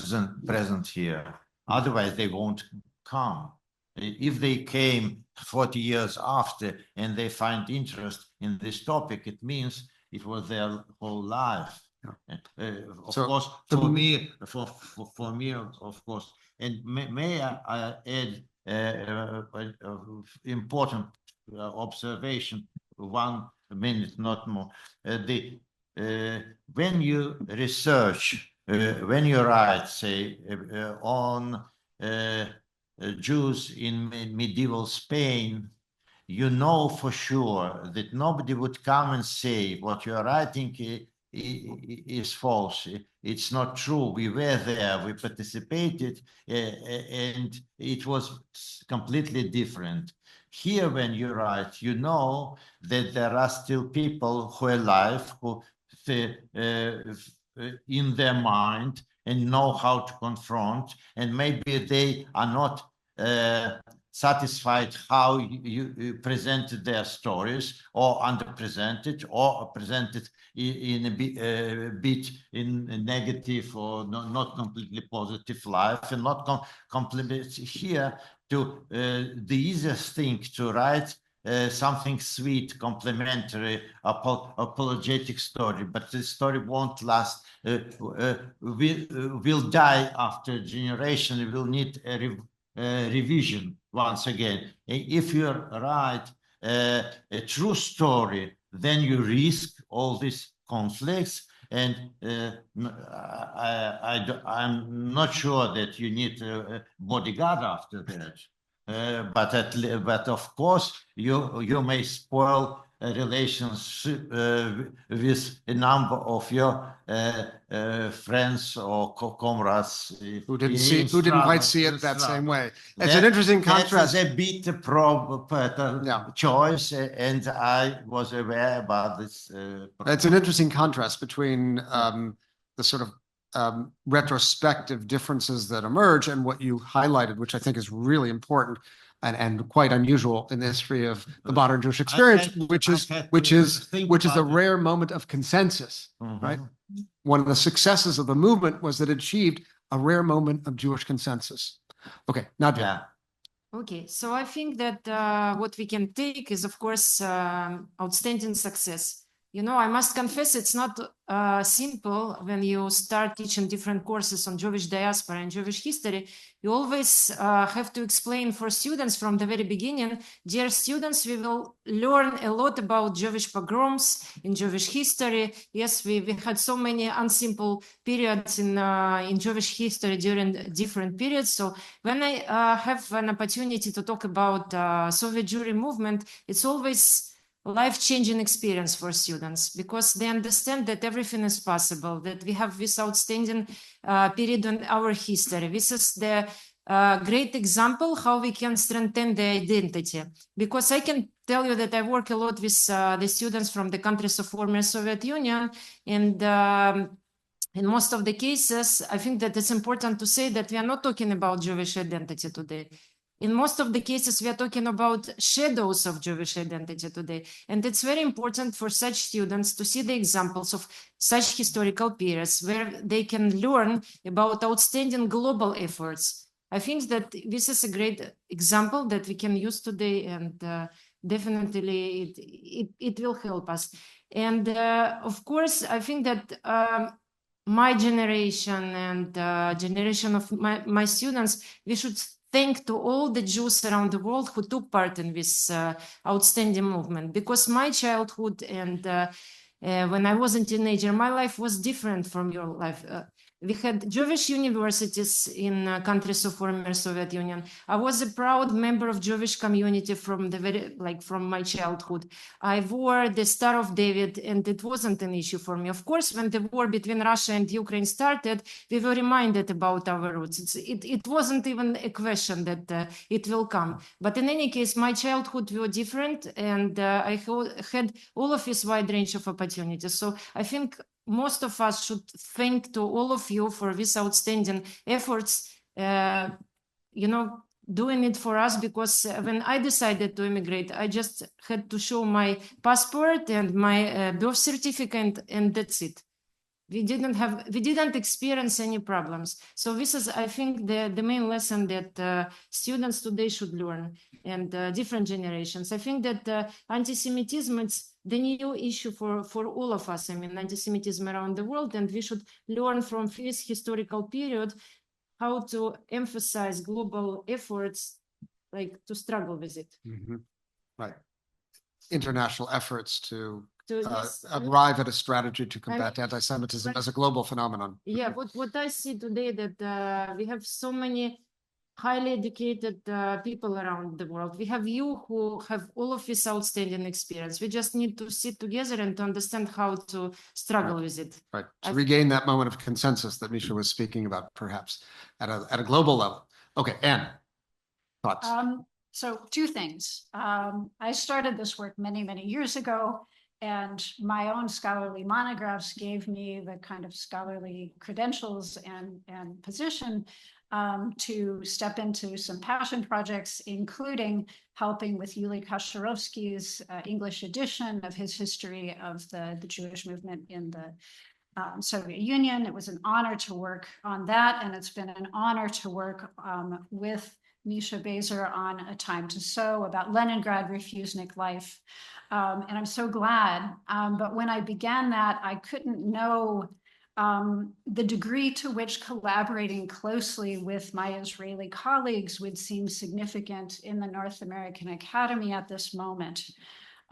present here, otherwise they won't come. If they came 40 years after and they find interest in this topic, it means it was their whole life. Of course, for me, of course. And may I add important observation, 1 minute, not more. When you research, when you write, say, on Jews in medieval Spain, you know for sure that nobody would come and say what you're writing is false. It's not true. We were there, we participated, and it was completely different. Here, when you write, you know that there are still people who are alive, who in their mind and know how to confront, and maybe they are not satisfied how you presented their stories, or underpresented, or presented in a bit in a negative or not completely positive life, and not completely here to the easiest thing to write something sweet, complimentary, apologetic story, but the story won't last. Will die after a generation. It will need a revision once again. If you write a true story, then you risk all these conflicts, and I'm not sure that you need a bodyguard after that. But of course you may spoil relations with a number of your friends or comrades who didn't quite see it that same way. It's an interesting contrast. That's a bit choice, and I was aware about this. It's an interesting contrast between the sort of retrospective differences that emerge, and what you highlighted, which I think is really important and quite unusual in the history of the modern Jewish experience, which is a rare moment of consensus, right? One of the successes of the movement was that it achieved a rare moment of Jewish consensus. Okay, Nadia. Yeah. Okay, so I think that what we can take is, of course, outstanding success. You know, I must confess it's not simple when you start teaching different courses on Jewish diaspora and Jewish history. You always have to explain for students from the very beginning, dear students, we will learn a lot about Jewish pogroms in Jewish history. Yes, we had so many unsimple periods in Jewish history during different periods. So when I have an opportunity to talk about Soviet Jewry movement, it's always life-changing experience for students because they understand that everything is possible, that we have this outstanding period in our history. This is the great example how we can strengthen the identity. Because I can tell you that I work a lot with the students from the countries of former Soviet Union, and in most of the cases, I think that it's important to say that we are not talking about Jewish identity today. In most of the cases, we are talking about shadows of Jewish identity today. And it's very important for such students to see the examples of such historical periods where they can learn about outstanding global efforts. I think that this is a great example that we can use today, and definitely it will help us. And of course, I think that my generation and generation of my students, we should thank to all the Jews around the world who took part in this outstanding movement, because my childhood and when I was a teenager, my life was different from your life. We had Jewish universities in countries of former Soviet Union. I was a proud member of Jewish community from from my childhood. I wore the Star of David, and it wasn't an issue for me. Of course, when the war between Russia and Ukraine started, we were reminded about our roots. It wasn't even a question that it will come. But in any case, my childhood was different, and I had all of this wide range of opportunities. So I think most of us should thank to all of you for these outstanding efforts, you know, doing it for us, because when I decided to immigrate, I just had to show my passport and my birth certificate, and that's it. We didn't experience any problems. So this is, I think, the main lesson that students today should learn, and different generations. I think that anti-Semitism, it's the new issue for all of us. I mean, anti-Semitism around the world, and we should learn from this historical period how to emphasize global efforts, like to struggle with it. Right. International efforts to Yes, arrive at a strategy to combat anti-Semitism as a global phenomenon. Yeah, what I see today, that we have so many highly educated people around the world. We have you who have all of this outstanding experience. We just need to sit together and to understand how to struggle with it. Right, to regain that moment of consensus that Misha was speaking about, perhaps at a global level. Okay, Anne, thoughts? So two things. I started this work many, many years ago, and my own scholarly monographs gave me the kind of scholarly credentials and position to step into some passion projects, including helping with Yuli Kasharovsky's English edition of his history of the Jewish movement in the Soviet Union. It was an honor to work on that, and it's been an honor to work with Misha Beizer on A Time to Sow about Leningrad Refuseniks life. And I'm so glad. But when I began that, I couldn't know the degree to which collaborating closely with my Israeli colleagues would seem significant in the North American Academy at this moment.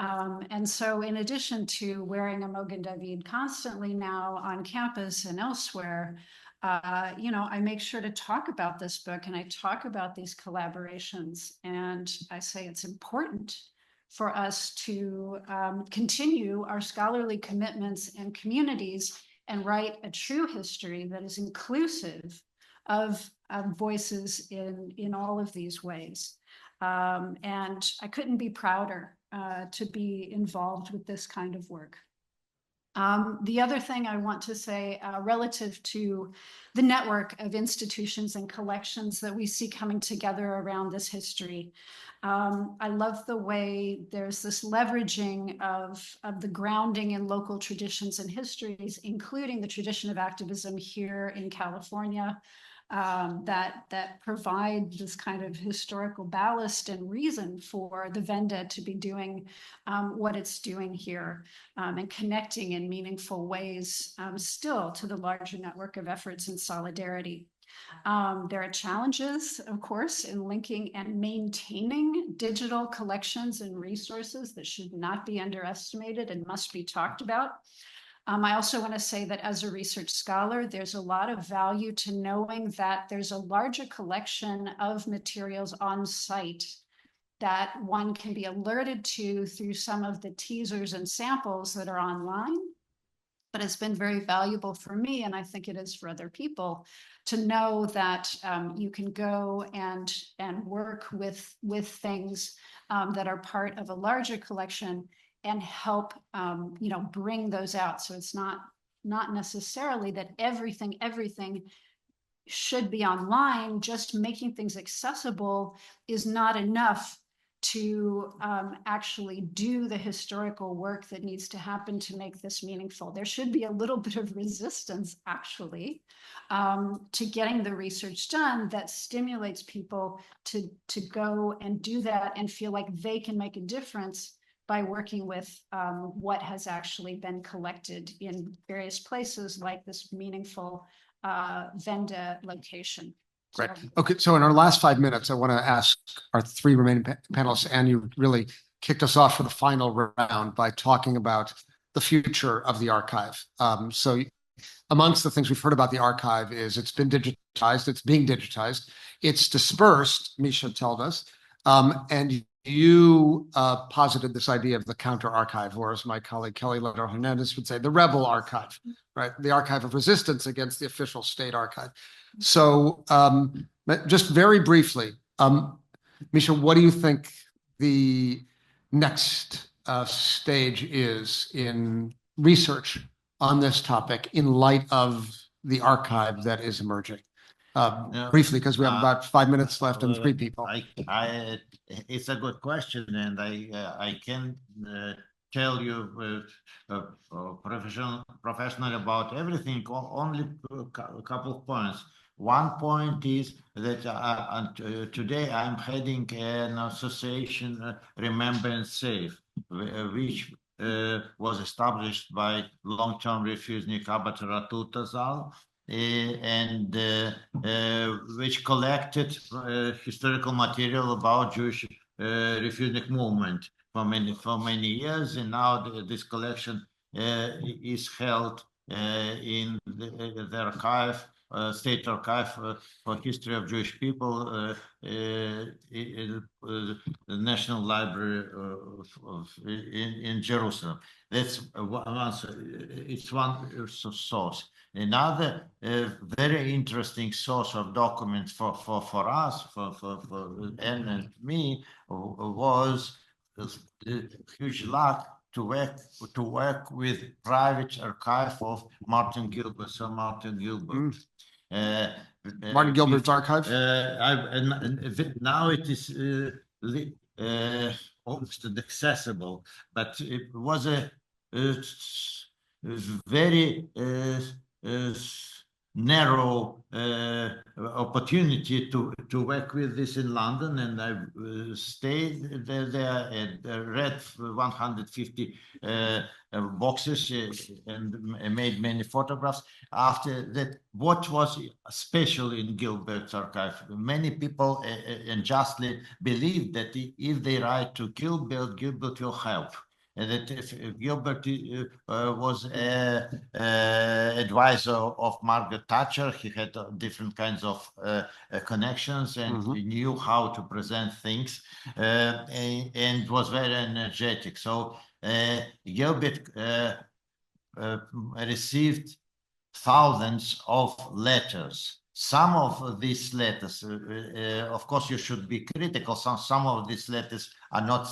And so in addition to wearing a Mogen David constantly now on campus and elsewhere, you know, I make sure to talk about this book, and I talk about these collaborations, and I say it's important for us to continue our scholarly commitments and communities and write a true history that is inclusive of voices in all of these ways. And I couldn't be prouder to be involved with this kind of work. The other thing I want to say relative to the network of institutions and collections that we see coming together around this history. I love the way there's this leveraging of the grounding in local traditions and histories, including the tradition of activism here in California, that provide this kind of historical ballast and reason for the Wende to be doing what it's doing here, and connecting in meaningful ways still to the larger network of efforts in solidarity. There are challenges, of course, in linking and maintaining digital collections and resources that should not be underestimated and must be talked about. I also want to say that as a research scholar, there's a lot of value to knowing that there's a larger collection of materials on site that one can be alerted to through some of the teasers and samples that are online. But it's been very valuable for me, and I think it is for other people, to know that you can go and work with things that are part of a larger collection and help bring those out. So it's not necessarily that everything should be online. Just making things accessible is not enough to actually do the historical work that needs to happen to make this meaningful. There should be a little bit of resistance, actually, to getting the research done that stimulates people to go and do that and feel like they can make a difference by working with what has actually been collected in various places, like this meaningful Wende location. Great. Okay, so in our last 5 minutes, I want to ask our three remaining panelists, and you really kicked us off for the final round by talking about the future of the archive. So amongst the things we've heard about the archive is it's been digitized, it's being digitized, it's dispersed, Misha told us, and you posited this idea of the counter archive, or as my colleague Kelly Letter Hernandez would say, the rebel archive, right? The archive of resistance against the official state archive. So just very briefly, Misha, what do you think the next stage is in research on this topic in light of the archive that is emerging? Briefly, because we have about 5 minutes left and three people. It's a good question, and I can tell you professionally about everything. Only a couple of points. One point is that today I'm heading an association, Remember and Save, which was established by long-term Refuseniks Abba Ratutazal, and which collected historical material about Jewish Refusenik movement for many years, and now this collection is held in the archive, state archive for history of Jewish people, in the National Library in Jerusalem. That's one answer. It's one source. Another very interesting source of documents for us, for Anne and me, was the huge luck to work with private archive of Martin Gilbert, Sir Martin Gilbert. Martin Gilbert's archive? Now it is almost inaccessible, but it was a very narrow opportunity to work with this in London, and I stayed there and read 150 boxes and made many photographs. After that, what was special in Gilbert's archive? Many people unjustly believe that if they write to Gilbert, Gilbert will help. And that if Gilbert was an advisor of Margaret Thatcher, he had different kinds of connections, and he knew how to present things, and was very energetic. So Gilbert received thousands of letters. Some of these letters, of course, you should be critical. Some of these letters are not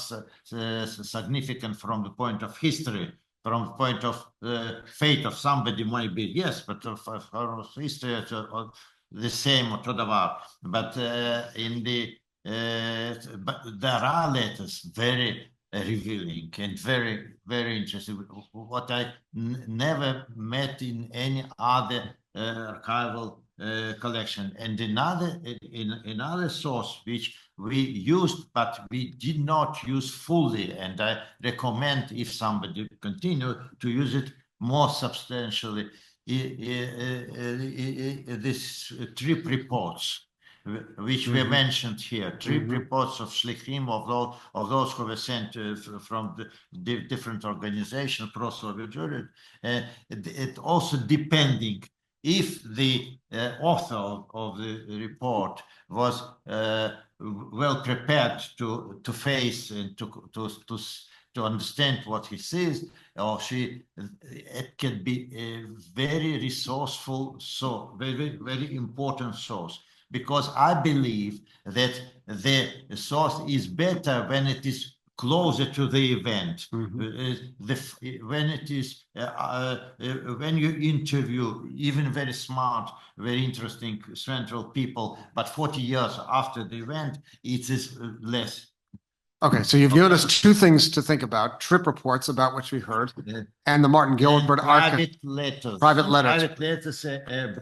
significant from the point of history. from the point of fate of somebody might be, yes, but of history the same or but in the but there are letters very revealing and very interesting. What I never met in any other archival collection. And another source which we used but we did not use fully, and I recommend if somebody continue to use it more substantially, this trip reports which were mentioned here, trip reports of shlichim, of those who were sent from the different organizations across Soviet Jewry. It also depending if the author of the report was well prepared to face and to understand what he says, or she, it can be a very resourceful, so very important source. Because I believe that the source is better when it is closer to the event. When it is, when you interview even very smart, very interesting central people, but 40 years after the event, it is less. Okay, so you've given us two things to think about: trip reports about which we heard, and the Martin Gilbert private letters. Private letters. Private letters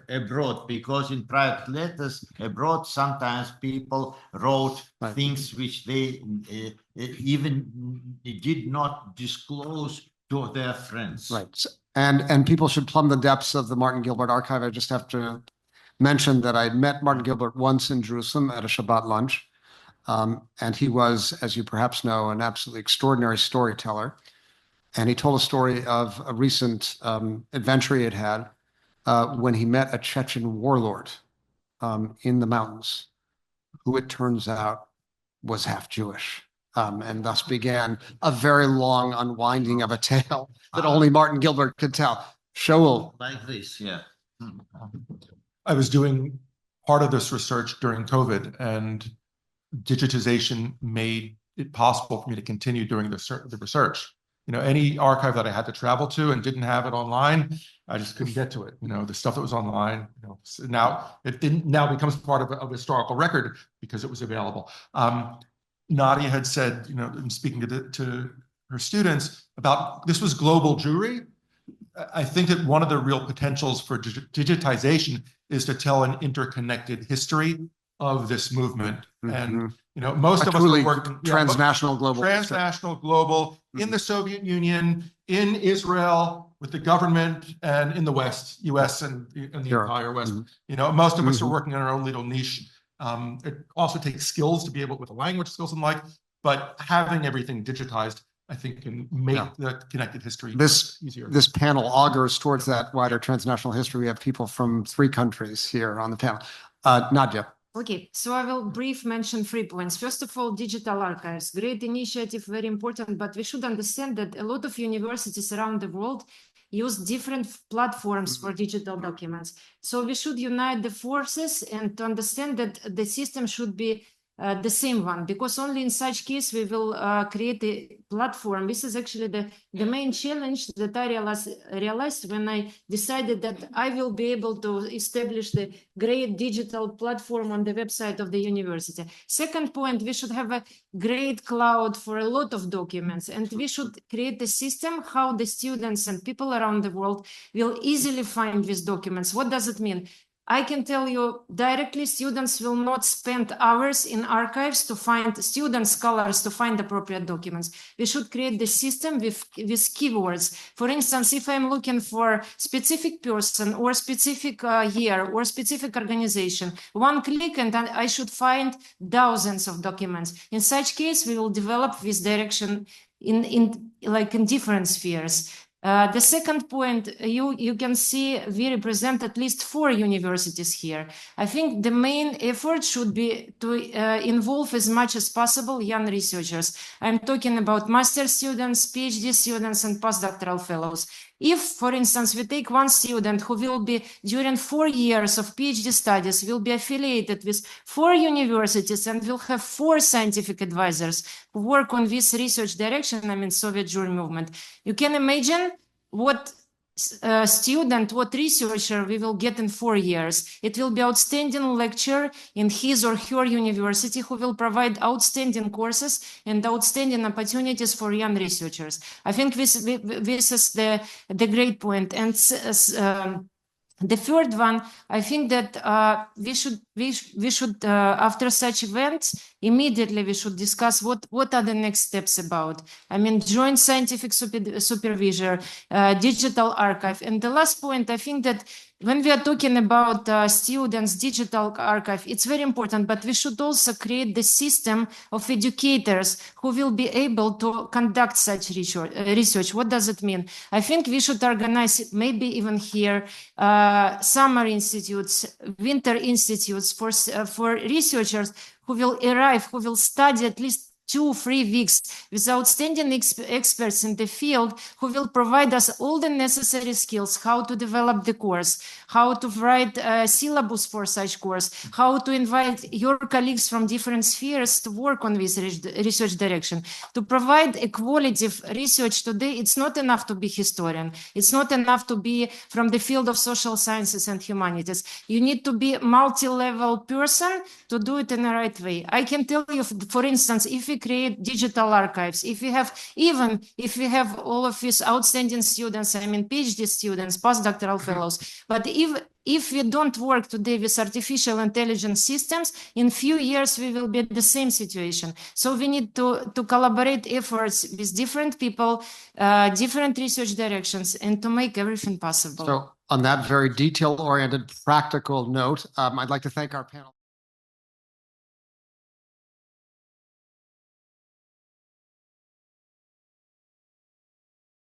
abroad, because in private letters abroad, sometimes people wrote things which they even did not disclose to their friends. Right, and people should plumb the depths of the Martin Gilbert archive. I just have to mention that I met Martin Gilbert once in Jerusalem at a Shabbat lunch. And he was, as you perhaps know, an absolutely extraordinary storyteller. And he told a story of a recent adventure he had when he met a Chechen warlord in the mountains, who it turns out was half Jewish, and thus began a very long unwinding of a tale that only Martin Gilbert could tell. Shaul. Like this, yeah. I was doing part of this research during COVID, and digitization made it possible for me to continue doing the research. You know, any archive that I had to travel to and didn't have it online, I just couldn't get to it. You know, the stuff that was online, you know, so now it now becomes part of a historical record because it was available. Nadia had said, you know, in speaking to her students about this was global Jewry. I think that one of the real potentials for digitization is to tell an interconnected history of this movement. And, you know, most of us are working transnational, global, in the Soviet Union, in Israel, with the government, and in the West, US and the entire West. You know, most of us are working in our own little niche. It also takes skills to be able with the language skills and but having everything digitized, I think, can make the connected history easier. This panel augurs towards that wider transnational history. We have people from 3 countries here on the panel. Nadia. Okay, so I will mention 3 points. First of all, digital archives, great initiative, very important, but we should understand that a lot of universities around the world use different platforms for digital documents. So we should unite the forces and to understand that the system should be the same one, because only in such case we will create a platform. This is actually the main challenge that I realized when I decided that I will be able to establish the great digital platform on the website of the university. Second point, we should have a great cloud for a lot of documents, and we should create a system how the students and people around the world will easily find these documents. What does it mean? I can tell you directly, students will not spend hours in archives to find scholars to find appropriate documents. We should create the system with keywords. For instance, if I'm looking for specific person or specific year or specific organization, one click and then I should find thousands of documents. In such case, we will develop this direction in different spheres. The second point, you can see we represent at least 4 universities here. I think the main effort should be to involve as much as possible young researchers. I'm talking about master students, PhD students, and postdoctoral fellows. If, for instance, we take one student who will be during 4 years of PhD studies, will be affiliated with 4 universities and will have 4 scientific advisors who work on this research direction, I mean, Soviet Jewry movement, you can imagine what student, what researcher we will get in 4 years. It will be outstanding lecturer in his or her university who will provide outstanding courses and outstanding opportunities for young researchers. I think this is the great point. And the third one, I think that we should after such events, immediately we should discuss what are the next steps about. I mean, joint scientific supervision, digital archive. And the last point, I think that when we are talking about students, digital archive, it's very important, but we should also create the system of educators who will be able to conduct such research. What does it mean? I think we should organize, maybe even here, summer institutes, winter institutes for researchers who will arrive, who will study at least 2-3 weeks with outstanding experts in the field who will provide us all the necessary skills, how to develop the course, how to write a syllabus for such course, how to invite your colleagues from different spheres to work on this research direction. To provide a quality of research today, it's not enough to be historian. It's not enough to be from the field of social sciences and humanities. You need to be a multi-level person to do it in the right way. I can tell you, for instance, if we create digital archives, if we have all of these outstanding students, I mean PhD students, postdoctoral fellows, but if we don't work today with artificial intelligence systems, in few years we will be in the same situation. So we need to collaborate efforts with different people, different research directions, and to make everything possible. So on that very detail-oriented, practical note, I'd like to thank our panel.